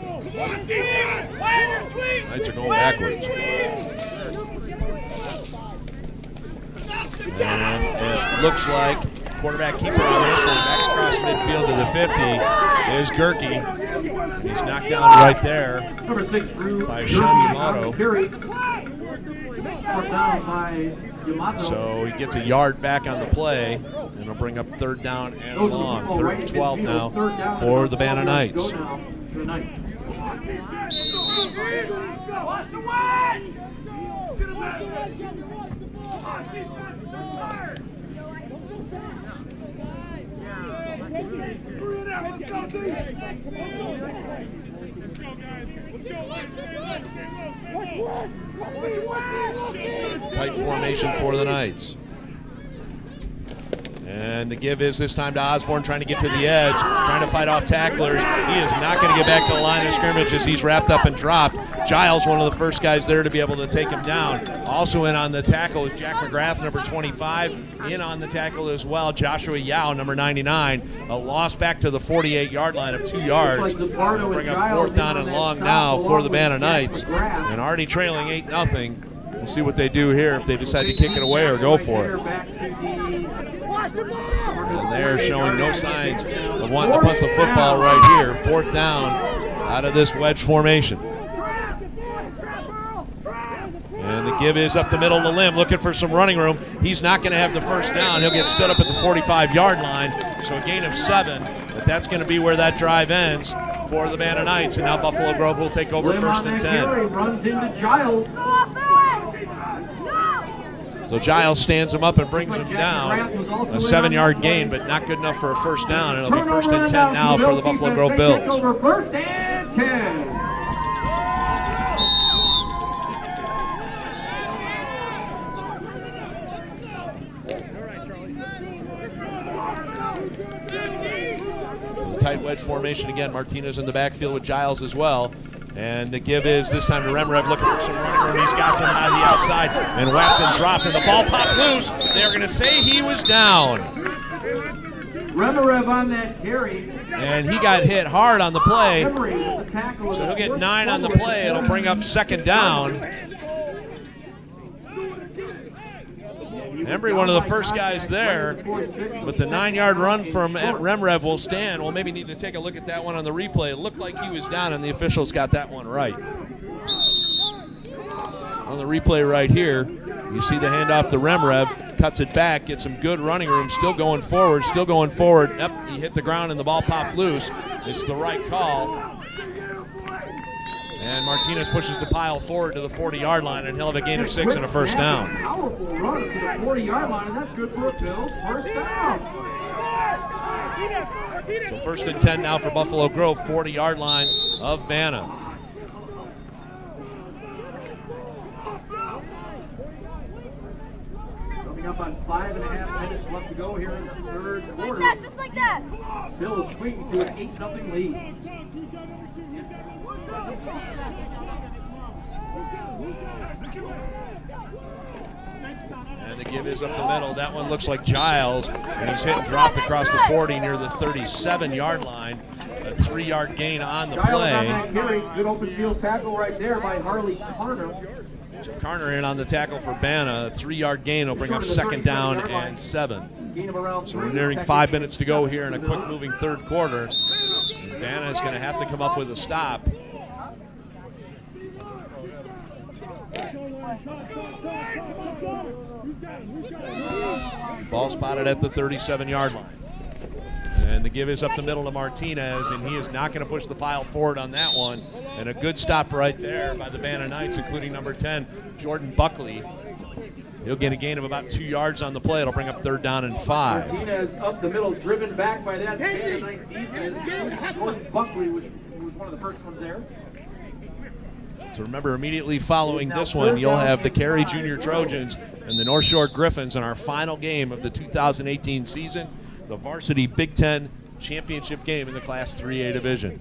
Knights are going backwards. And it looks like quarterback keeper on this one, back across midfield to the 50, is Gerke. He's knocked down right there Number 6 by Sean Yamato. Down by Yamato. So he gets a yard back on the play, and it'll bring up 3rd down and long. 3rd and 12 now for the Banna Knights. Tight formation for the Knights. And the give is this time to Osborne, trying to get to the edge, trying to fight off tacklers. He is not going to get back to the line of scrimmage as he's wrapped up and dropped. Giles, one of the first guys there to be able to take him down. Also in on the tackle is Jack McGrath, number 25. In on the tackle as well, Joshua Yao, number 99. A loss back to the 48-yard line of 2 yards. Bring up 4th down and long now for the Banna Knights. And already trailing 8-0. We'll see what they do here, if they decide to kick it away or go for it. And they're showing no signs of wanting to punt the football right here. 4th down out of this wedge formation. And the give is up the middle of the limb, looking for some running room. He's not going to have the 1st down. He'll get stood up at the 45-yard line. So a gain of 7, but that's going to be where that drive ends for the Banna Knights. And now Buffalo Grove will take over 1st and 10. Runs into Giles. So Giles stands him up and brings him down. A 7-yard gain, but not good enough for a 1st down. It'll be 1st and 10 now for the Buffalo Grove Bills. Over 1st and 10. Tight wedge formation again. Martinez in the backfield with Giles as well. And the give is this time to Remrev, looking for some running room. He's got some on the outside and whacked and dropped, and the ball popped loose. They're going to say he was down. Remarev on that carry. And he got hit hard on the play. Emery with the tackle. So he'll get 9 on the play. It'll bring up second down. Embry, one of the first guys there, but the 9-yard run from Remarev will stand. We'll maybe need to take a look at that one on the replay. It looked like he was down, and the officials got that one right. On the replay right here, you see the handoff to Remarev, cuts it back, gets some good running room, still going forward, Yep, he hit the ground and the ball popped loose. It's the right call. And Martinez pushes the pile forward to the 40-yard line, and he'll have a gain of 6 and a first down. Powerful run to the 40-yard line, and that's good for a Bills first down. So 1st and 10 now for Buffalo Grove, 40-yard line of Banna. Coming up on 5.5 minutes left to go here in the third quarter. Just like that. Bills swing to an 8-0 lead. And the give is up the middle. That one looks like Giles, and he's hit and dropped across the 40 near the 37-yard line. A 3-yard gain on the Giles play. on that carry. Good open field tackle right there by Harley Carter. So Carter in on the tackle for Banna. A 3-yard gain will bring up second down and 7. Gain of around So we're nearing 5 minutes to go here in a quick-moving third quarter. And Banna is going to have to come up with a stop. Ball spotted at the 37-yard line. And the give is up the middle to Martinez, and he is not going to push the pile forward on that one. And a good stop right there by the Banna Knights, including number 10, Jordan Buckley. He'll get a gain of about 2 yards on the play. It'll bring up 3rd down and 5. Martinez up the middle, driven back by that Banna Knight defense. Jordan Buckley, which was one of the first ones there. So remember, immediately following this one, you'll have the Cary Junior Trojans and the North Shore Griffins in our final game of the 2018 season, the varsity Big Ten championship game in the Class 3A division.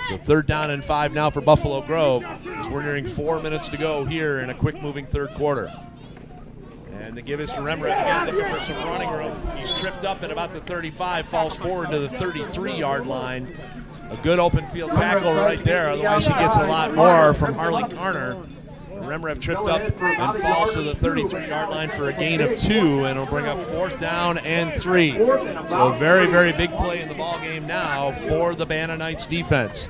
So 3rd down and 5 now for Buffalo Grove, as we're nearing 4 minutes to go here in a quick-moving third quarter. And the give is to Remarev again, looking for some running room. He's tripped up at about the 35, falls forward to the 33-yard line. A good open field tackle right there, otherwise he gets a lot more from Harley Carter. Remarev tripped up and falls to the 33-yard line for a gain of 2, and it'll bring up 4th down and 3. So a very, very big play in the ball game now for the Banna Knights defense.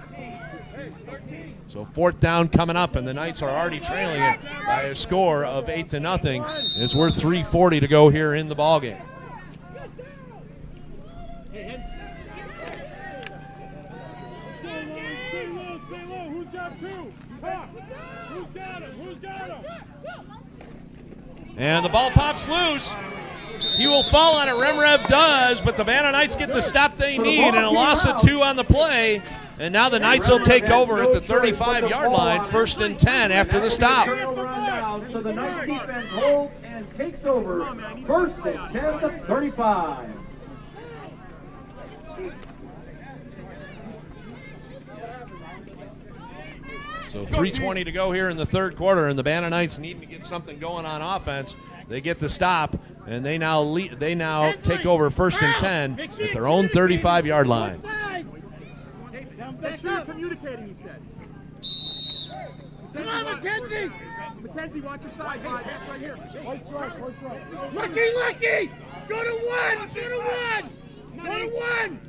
So 4th down coming up, and the Knights are already trailing it by a score of 8-0. It's worth 3:40 to go here in the ball game. And the ball pops loose. He will fall on it. Remarev does, but the Banna Knights get the stop they need, and a loss of 2 on the play. And now the Knights will take over at the 35-yard line, 1st and 10 after the stop. So the Knights defense holds and takes over, 1st and 10 to 35. So 3:20 to go here in the third quarter, and the Banna Knights needing to get something going on offense. They get the stop, and they now take over 1st and 10 at their own 35-yard line. Back up, communicating, he said. Come on, McKenzie! McKenzie, watch your side. Right here. Lucky! Go to 1! Go to 1!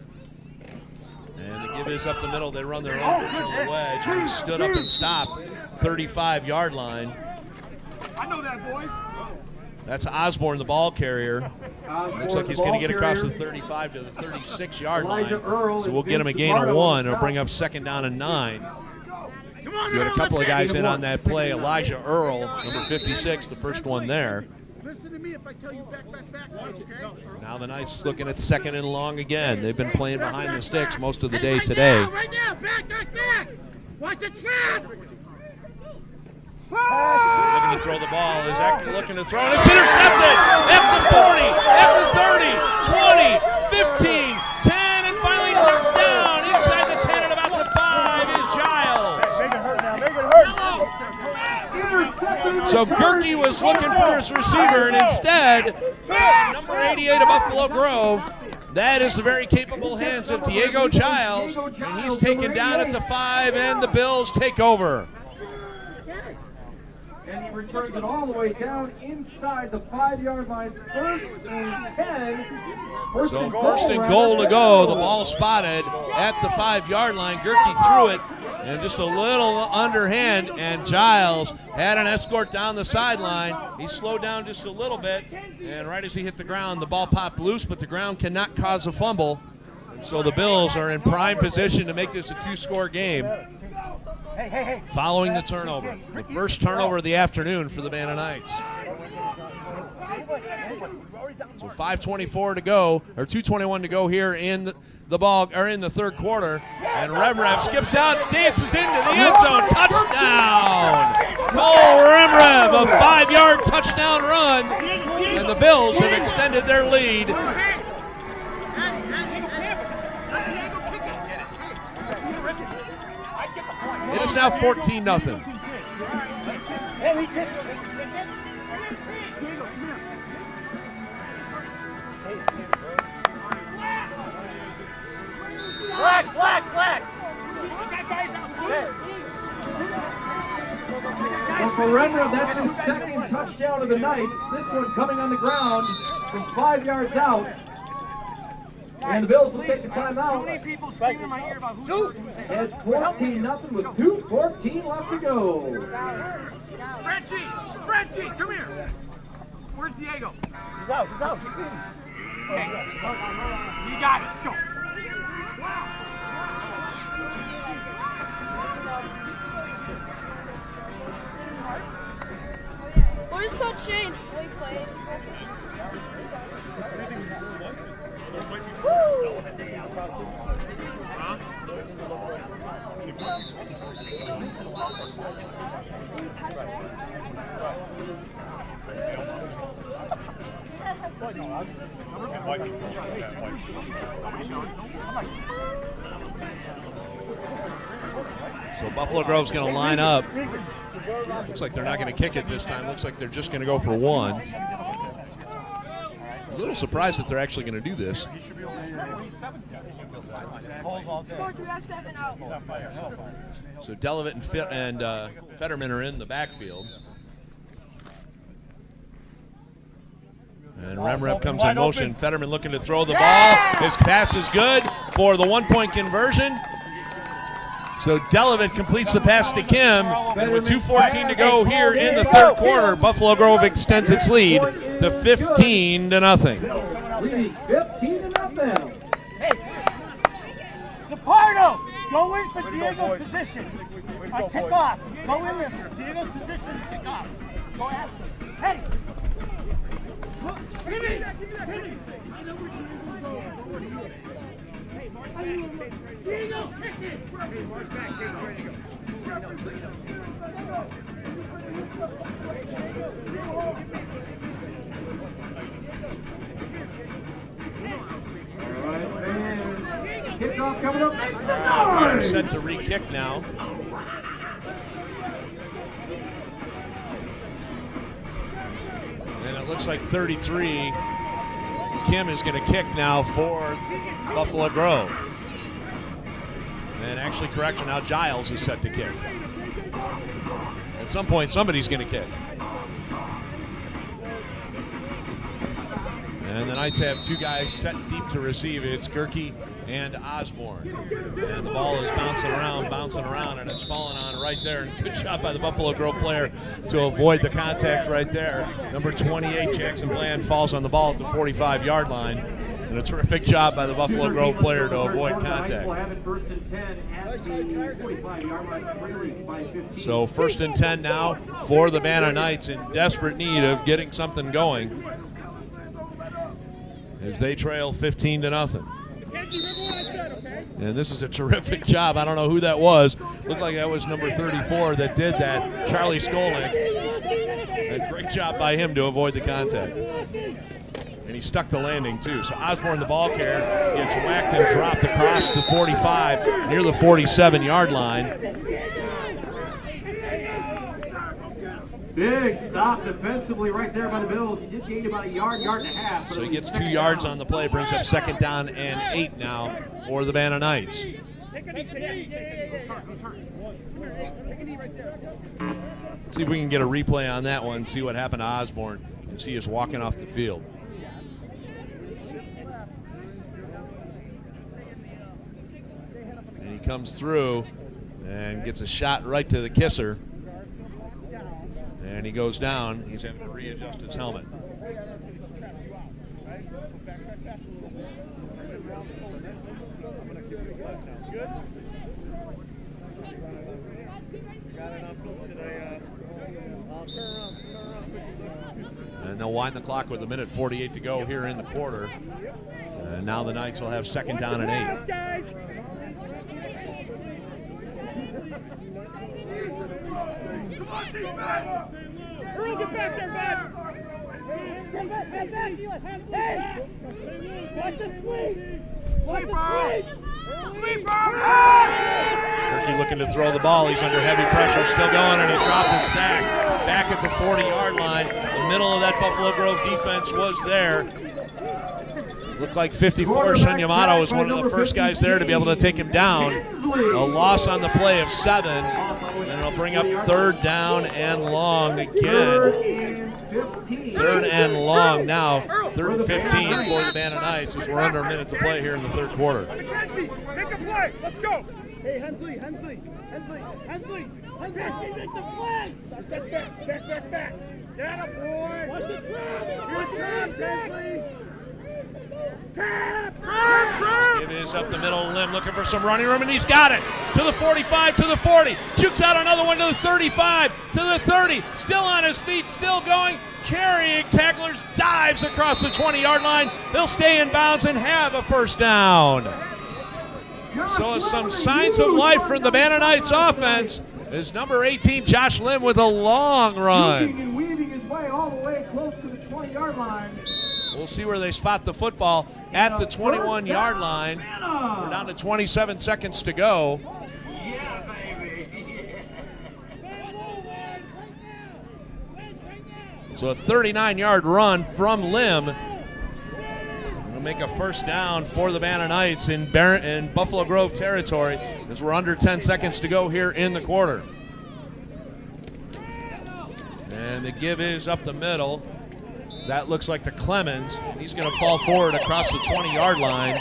And the give is up the middle. They run their own version of the wedge, and he stood up and stopped 35-yard line. I know that, boys. That's Osborne, the ball carrier. Looks like he's going to get across the 35 to the 36-yard line. So we'll get him a gain of 1. It'll bring up 2nd down and 9. So you had a couple of guys in on that play. Elijah Earl, number 56, the first one there. Listen to me if I tell you back, okay? Now the Knights looking at 2nd and long again. They've been playing behind the sticks most of the day today. Right now, back! Watch the trap! Looking to throw the ball. Is Ecker looking to throw, and it's intercepted at the 40, at the 30, 20, 15, 10, and finally knocked down inside the 10 and about the 5 is Giles. Make it hurt now. Make it hurt. So Gerke was looking for his receiver, and instead, number 88 of Buffalo Grove That is the very capable hands of Diego Giles, and he's taken down at the 5, and the Bills take over. And he returns it all the way down inside the 5-yard line. First and 10. First and goal to go. The ball spotted at the 5-yard line. Gerke threw it, and just a little underhand, and Giles had an escort down the sideline. He slowed down just a little bit, and right as he hit the ground, the ball popped loose, but the ground cannot cause a fumble. And so the Bills are in prime position to make this a 2-score game. Following the turnover, the first turnover of the afternoon for the Banner Knights. So 5:24 to go, or 2:21 to go here in the ball, or in the third quarter, and Remrev skips out, dances into the end zone, touchdown! Cole Remrev, a 5-yard touchdown run, and the Bills have extended their lead. It is now 14-0. Flag! Well, for Remrev, that's his second touchdown of the night. This one coming on the ground from 5 yards out. And the Bills will take the timeout. At 14-0 with 2:14 left to go. Frenchie, come here. Where's Diego? He's out. Okay. You got it. Let's go. Where's Coach Shane? So Buffalo Grove's going to line up. Looks like they're not going to kick it this time. Looks like they're just going to go for one. A little surprised that they're actually going to do this. So Delavitt and Fetterman are in the backfield. And Remrev comes in motion. Fetterman looking to throw the ball. His pass is good for the 1-point conversion. So Delavitt completes the pass to Kim. And with 2:14 to go here in the third quarter, Buffalo Grove extends its lead to 15-0. Leading 15-0. Hey, Zapardo, go in for Diego's position. Kick off. Go in there for Diego's position. Kick off. Go after. Hey. Give me. Diego, kick it. Kickoff coming up. Make some They're noise. set to re-kick now. And it looks like 33. Kim is going to kick now for Buffalo Grove. And actually, correction, now Giles is set to kick. At some point, somebody's going to kick. And the Knights have two guys set deep to receive. It's Gerke and Osborne. And the ball is bouncing around, and it's falling on right there. And good job by the Buffalo Grove player to avoid the contact right there. Number 28, Jackson Bland, falls on the ball at the 45-yard line. And a terrific job by the Buffalo Grove player to avoid contact. So 1st and 10 now for the Banner Knights, in desperate need of getting something going, as they trail 15-0. And this is a terrific job. I don't know who that was. Looked like that was number 34 that did that, Charlie Skolnick. A great job by him to avoid the contact. And he stuck the landing too. So Osborne, the ball carrier, gets whacked and dropped across the 45 near the 47-yard line. Big stop defensively right there by the Bills. He did gain about a yard, yard and a half. So he gets 2 yards on the play, brings up 2nd down and 8 now for the Banner Knights. See if we can get a replay on that one, see what happened to Osborne, and see us walking off the field. And he comes through and gets a shot right to the kisser. And he goes down. He's having to readjust his helmet. And they'll wind the clock with 1:48 to go here in the quarter. And now the Knights will have 2nd down and 8. Come on, defense! Earl, get back there, bud! Hey! Watch the sweep! Watch the sweep! Sweeper! Turkey looking to throw the ball. He's under heavy pressure, still going, and is dropped and sacked. Back at the 40-yard line. The middle of that Buffalo Grove defense was there. Looked like 54. Shun Yamato was one of the first guys there to be able to take him down. A loss on the play of 7, and it'll bring up 3rd down and long again. 3rd and long now. 3rd and 15 for the Banner Knights as we're under a minute to play here in the 3rd quarter. Make a play. Let's go. Hey, Hensley. Make the play. Back. Get a boy. Watch the trap. Here it comes, Hensley. Give is up the middle. Lim looking for some running room, and he's got it. To the 45, to the 40. Jukes out another one to the 35, to the 30. Still on his feet, still going. Carrying tacklers, dives across the 20-yard line. They'll stay in bounds and have a 1st down. So some signs of life from the Banner Knights offense is number 18, Josh Lim, with a long run. And weaving his way all the way close to the 20-yard line. We'll see where they spot the football at the 21-yard line. We're down to 27 seconds to go. Yeah, baby. So a 39-yard run from Lim. It'll make a 1st down for the Banner Knights in Buffalo Grove territory as we're under 10 seconds to go here in the quarter. And the give is up the middle. That looks like the Clemens. He's going to fall forward across the 20-yard line.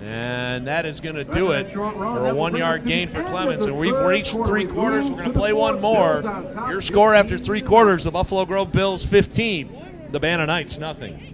And that is going to do it for a 1-yard gain for Clemens. And we've reached 3 quarters. We're going to play one more. Your score after 3 quarters, the Buffalo Grove Bills 15, the Banner Knights nothing.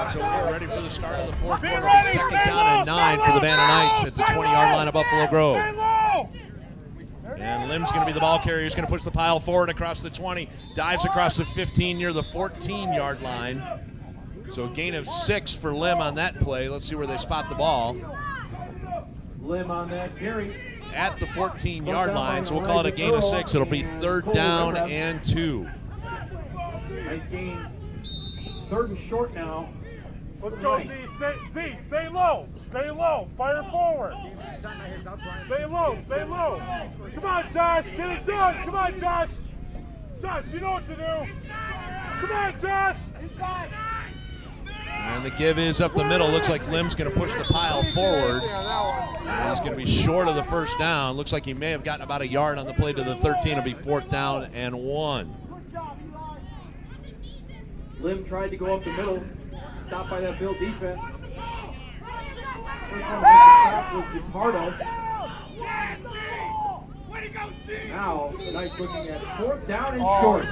So we're ready for the start of the 4th quarter. 2nd down and 9 for the Banner Knights at the 20-yard line of Buffalo Grove. And Lim's going to be the ball carrier. He's going to push the pile forward across the 20, dives across the 15 near the 14-yard line. So a gain of 6 for Lim on that play. Let's see where they spot the ball. Lim on that carry. At the 14-yard line, so we'll call it a gain of 6. It'll be 3rd down and 2. Nice gain. 3rd and short now. Let's go, Z. Stay low. Stay low. Fire forward. Stay low. Come on, Josh. Get it done. Come on, Josh. Josh, you know what to do. Come on, Josh. Inside. And the give is up the middle. Looks like Lim's going to push the pile forward. And he's going to be short of the first down. Looks like he may have gotten about a yard on the play to the 13. It'll be 4th down and 1. Lim tried to go up the middle, stopped by that Bill defense. First one to make the stop was Zipardo. Now the Knights looking at 4th down and short.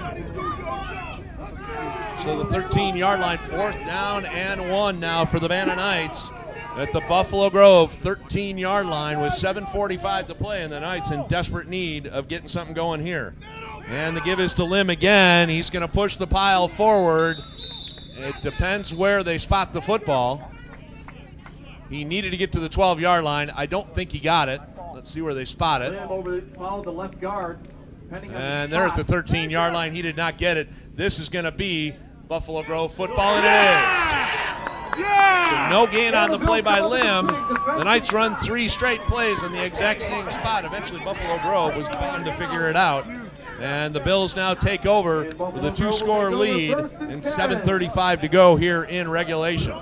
So the 13-yard line, 4th down and 1 now for the Banner Knights at the Buffalo Grove 13-yard line with 7:45 to play, and the Knights in desperate need of getting something going here. And the give is to Lim again. He's going to push the pile forward. It depends where they spot the football. He needed to get to the 12-yard line. I don't think he got it. Let's see where they spot it. Followed the left guard. And they're at the 13-yard line. He did not get it. This is going to be Buffalo Grove football, and it is. So no gain on the play by Lim. The Knights run 3 straight plays in the exact same spot. Eventually Buffalo Grove was bound to figure it out. And the Bills now take over with a 2-score lead and 7:35 to go here in regulation.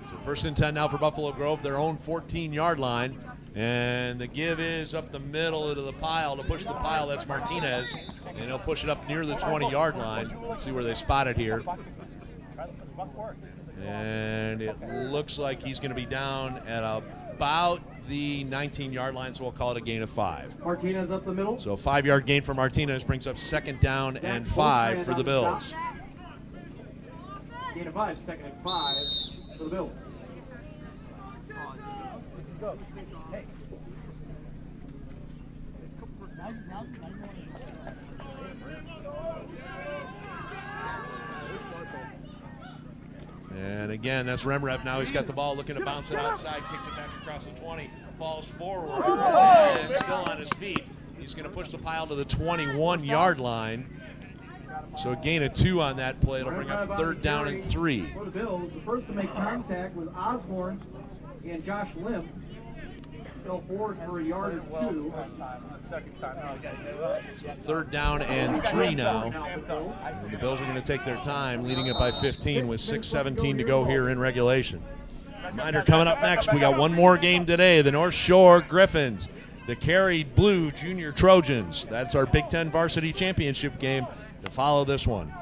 So 1st and 10 now for Buffalo Grove, their own 14-yard line. And the give is up the middle into the pile. To push the pile, that's Martinez. And he'll push it up near the 20-yard line. Let's see where they spot it here. And it looks like he's going to be down at about the 19-yard line, so we'll call it a gain of 5. Martinez up the middle. So a 5-yard gain for Martinez brings up 2nd down and 5 for the Bills. Gain of 5, 2nd and 5 for the Bills. And again, that's Remrev. Now he's got the ball, looking to bounce it outside, kicks it back across the 20, falls forward, and still on his feet. He's going to push the pile to the 21-yard line. So a gain of 2 on that play. It'll bring up 3rd down and 3. For the Bills, the first to make contact was Osborne and Josh Lim. Fell forward for a yard or 2. So 3rd down and 3 now. So the Bills are going to take their time, leading it by 15 with 6:17 to go here in regulation. Reminder, coming up next, we got one more game today. The North Shore Griffins, the Cary Blue Junior Trojans. That's our Big Ten Varsity Championship game to follow this one.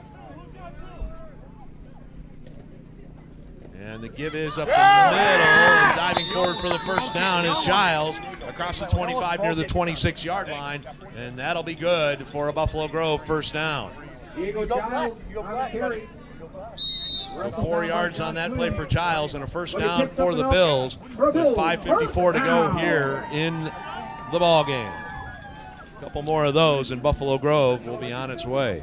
And the give is up the middle, and diving forward for the first down is Giles across the 25 near the 26-yard line, and that'll be good for a Buffalo Grove first down. Diego Giles on the carry. So 4 yards on that play for Giles and a first down for the Bills with 5:54 to go here in the ball game. A couple more of those and Buffalo Grove will be on its way.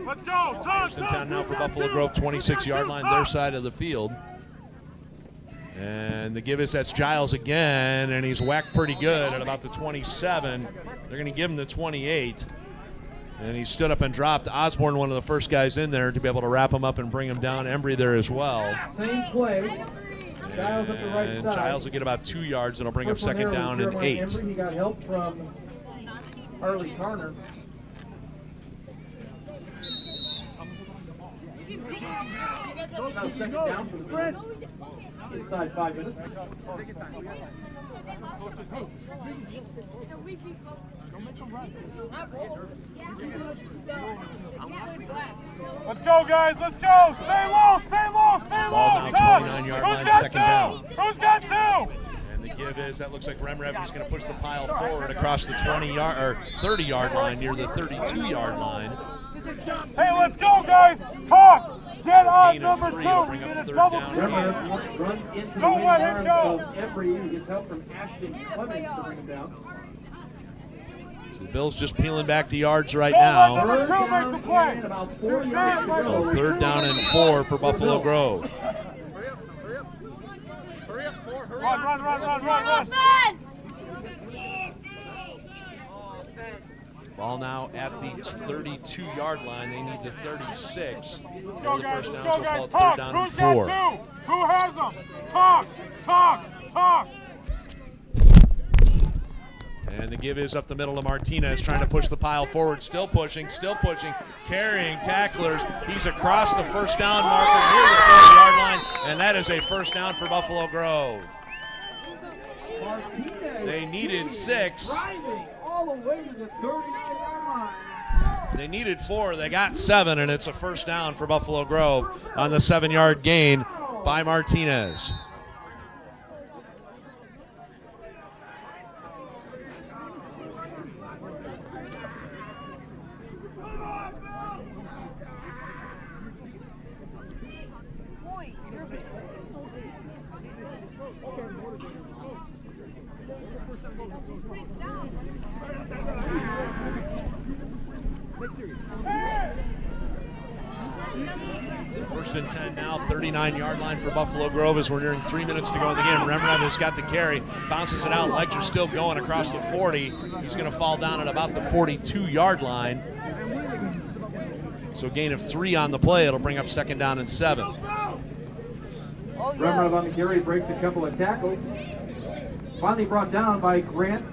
Let's go. First and 10 now for Buffalo Grove, 26-yard line, their side of the field. And the give is that's Giles again, and he's whacked pretty good at about the 27. They're going to give him the 28. And he stood up and dropped. Osborne, one of the first guys in there to be able to wrap him up and bring him down. Embry there as well. Same play. Giles up the right and side. Giles will get about 2 yards. It'll bring up 2nd down and 8. Embry, he got help from Harley Carner. Now 2nd down for the Bills. Inside 5 minutes. Let's go, guys. Let's go. Stay low. Stay low. Stay low. Ball now 29-yard line, 2nd down. Who's got 2? And the give is that looks like Remrev is going to push the pile forward across the 20-yard or 30-yard line near the 32-yard line. Hey, let's go, guys. Talk. Get on Gain of number 3 2. will bring Get up a third double down team. and Runs into the Don't wing let him arms go. of Embry, who gets help from Ashton Clemens to bring him down. so the Bills just peeling back the yards right Don't let now. number Third 2 make down the play. and about 4 yards to So go. third down and 4 for Buffalo Grove. Run. Offense! Ball now at the 32-yard line. They need the 36. Let's For go, the guys. first down, Let's so go, we'll call guys. it third Talk. down and Who's got 4. 2? Who has them? Talk. And the give is up the middle to Martinez, trying to push the pile forward. Still pushing, carrying tacklers. He's across the first down marker near the 40-yard line, and that is a first down for Buffalo Grove. Martinez They needed 6. driving all the way to the 39-yard line. They needed 4. They got 7, and it's a first down for Buffalo Grove on the 7-yard gain by Martinez. So first and 10 now, 39-yard line for Buffalo Grove as we're nearing 3 minutes to go in the game. Remember, has got the carry, bounces it out. Legs are still going across the 40. He's going to fall down at about the 42-yard line. So gain of 3 on the play. It'll bring up second down and 7. Remrab on the carry, breaks a couple of tackles. Finally brought down by Grant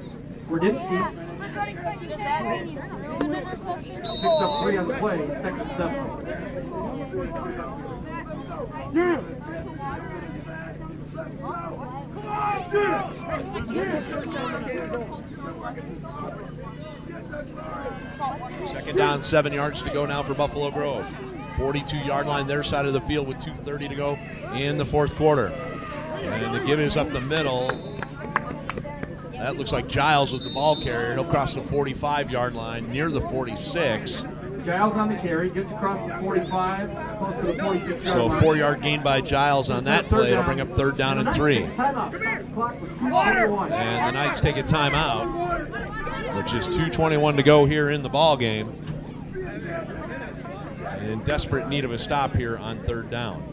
Gordinski. Does that mean you threw an interception? Picks up 3 on the play, second and 7. Second down, 7 yards to go now for Buffalo Grove. 42-yard line their side of the field with 2:30 to go in the fourth quarter. And the give is up the middle. That looks like Giles was the ball carrier. He'll cross the 45-yard line near the 46. Giles on the carry, gets across the 45, close to the 46-yard So a line. 4-yard gain by Giles on that play. It'll bring up third down and 3. Timeout. Stops the clock with 2:21. And the Knights take a timeout, which is 2:21 to go here in the ball game. And in desperate need of a stop here on third down.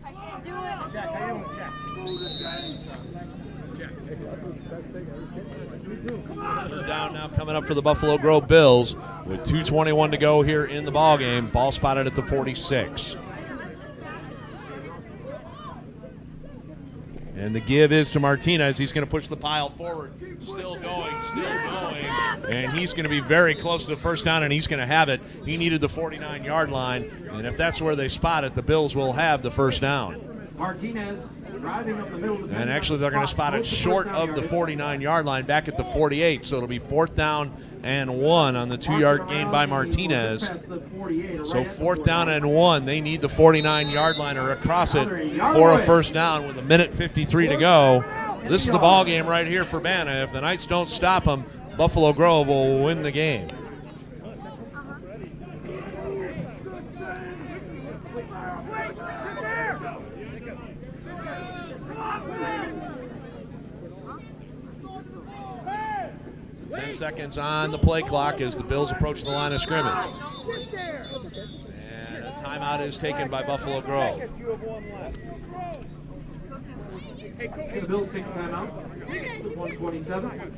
I can't do it. Third down now coming up for the Buffalo Grove Bills with 2:21 to go here in the ball game. Ball spotted at the 46. And the give is to Martinez. He's going to push the pile forward. Still going. And he's going to be very close to the first down, and he's going to have it. He needed the 49-yard line, and if that's where they spot it, the Bills will have the first down. Martinez driving up the middle. And actually, they're going to spot it short of the 49-yard line, back at the 48. So it'll be fourth down and 1 on the 2-yard gain by Martinez. So fourth down and 1. They need the 49-yard line or across it for a first down with 1:53 to go. This is the ball game right here for Banna. If the Knights don't stop them, Buffalo Grove will win the game. Ten seconds on the play clock as the Bills approach the line of scrimmage. And a timeout is taken by Buffalo Grove. The Bills take a timeout. 1:27.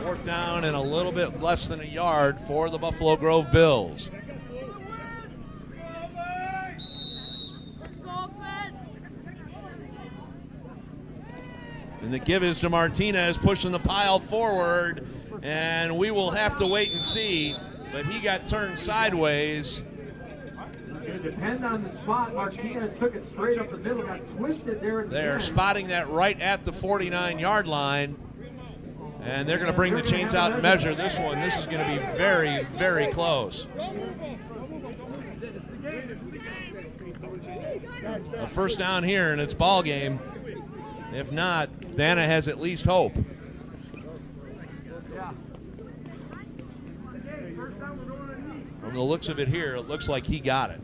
4th down and a little bit less than a yard for the Buffalo Grove Bills. And the give is to Martinez, pushing the pile forward, and we will have to wait and see, but he got turned sideways. It's going to depend on the spot. Martinez took it straight up the middle, got twisted there. They're spotting that right at the 49-yard line, and they're going to bring the chains out and measure this one. This is going to be very, very close. A first down here, and it's ball game. If not, Vanna has at least hope. From the looks of it here, it looks like he got it.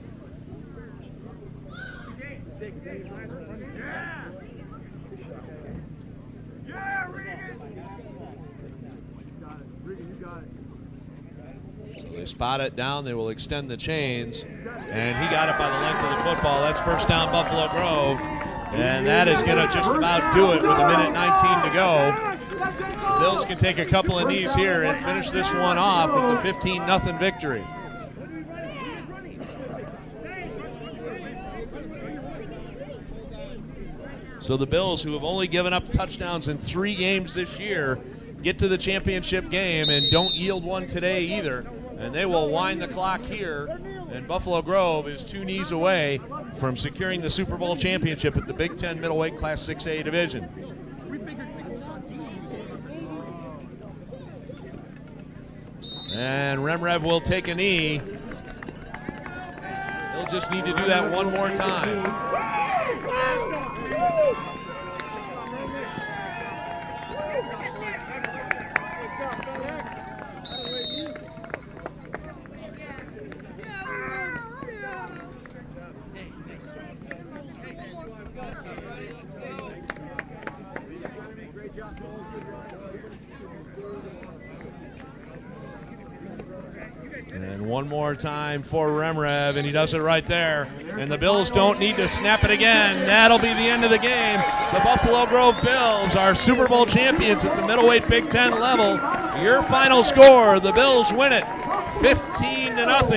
So they spot it down, they will extend the chains, and he got it by the length of the football. That's first down, Buffalo Grove. And that is going to just about do it with a minute 19 to go. Bills can take a couple of knees here and finish this one off with the 15-0 victory. So the Bills, who have only given up touchdowns in 3 games this year, get to the championship game and don't yield one today either. And they will wind the clock here. And Buffalo Grove is 2 knees away from securing the Super Bowl championship at the Big Ten Middleweight Class 6A division. And Remrev will take a knee. He'll just need to do that one more time. And one more time for Remrev, and he does it right there. And the Bills don't need to snap it again. That'll be the end of the game. The Buffalo Grove Bills are Super Bowl champions at the middleweight Big Ten level. Your final score, the Bills win it 15-0.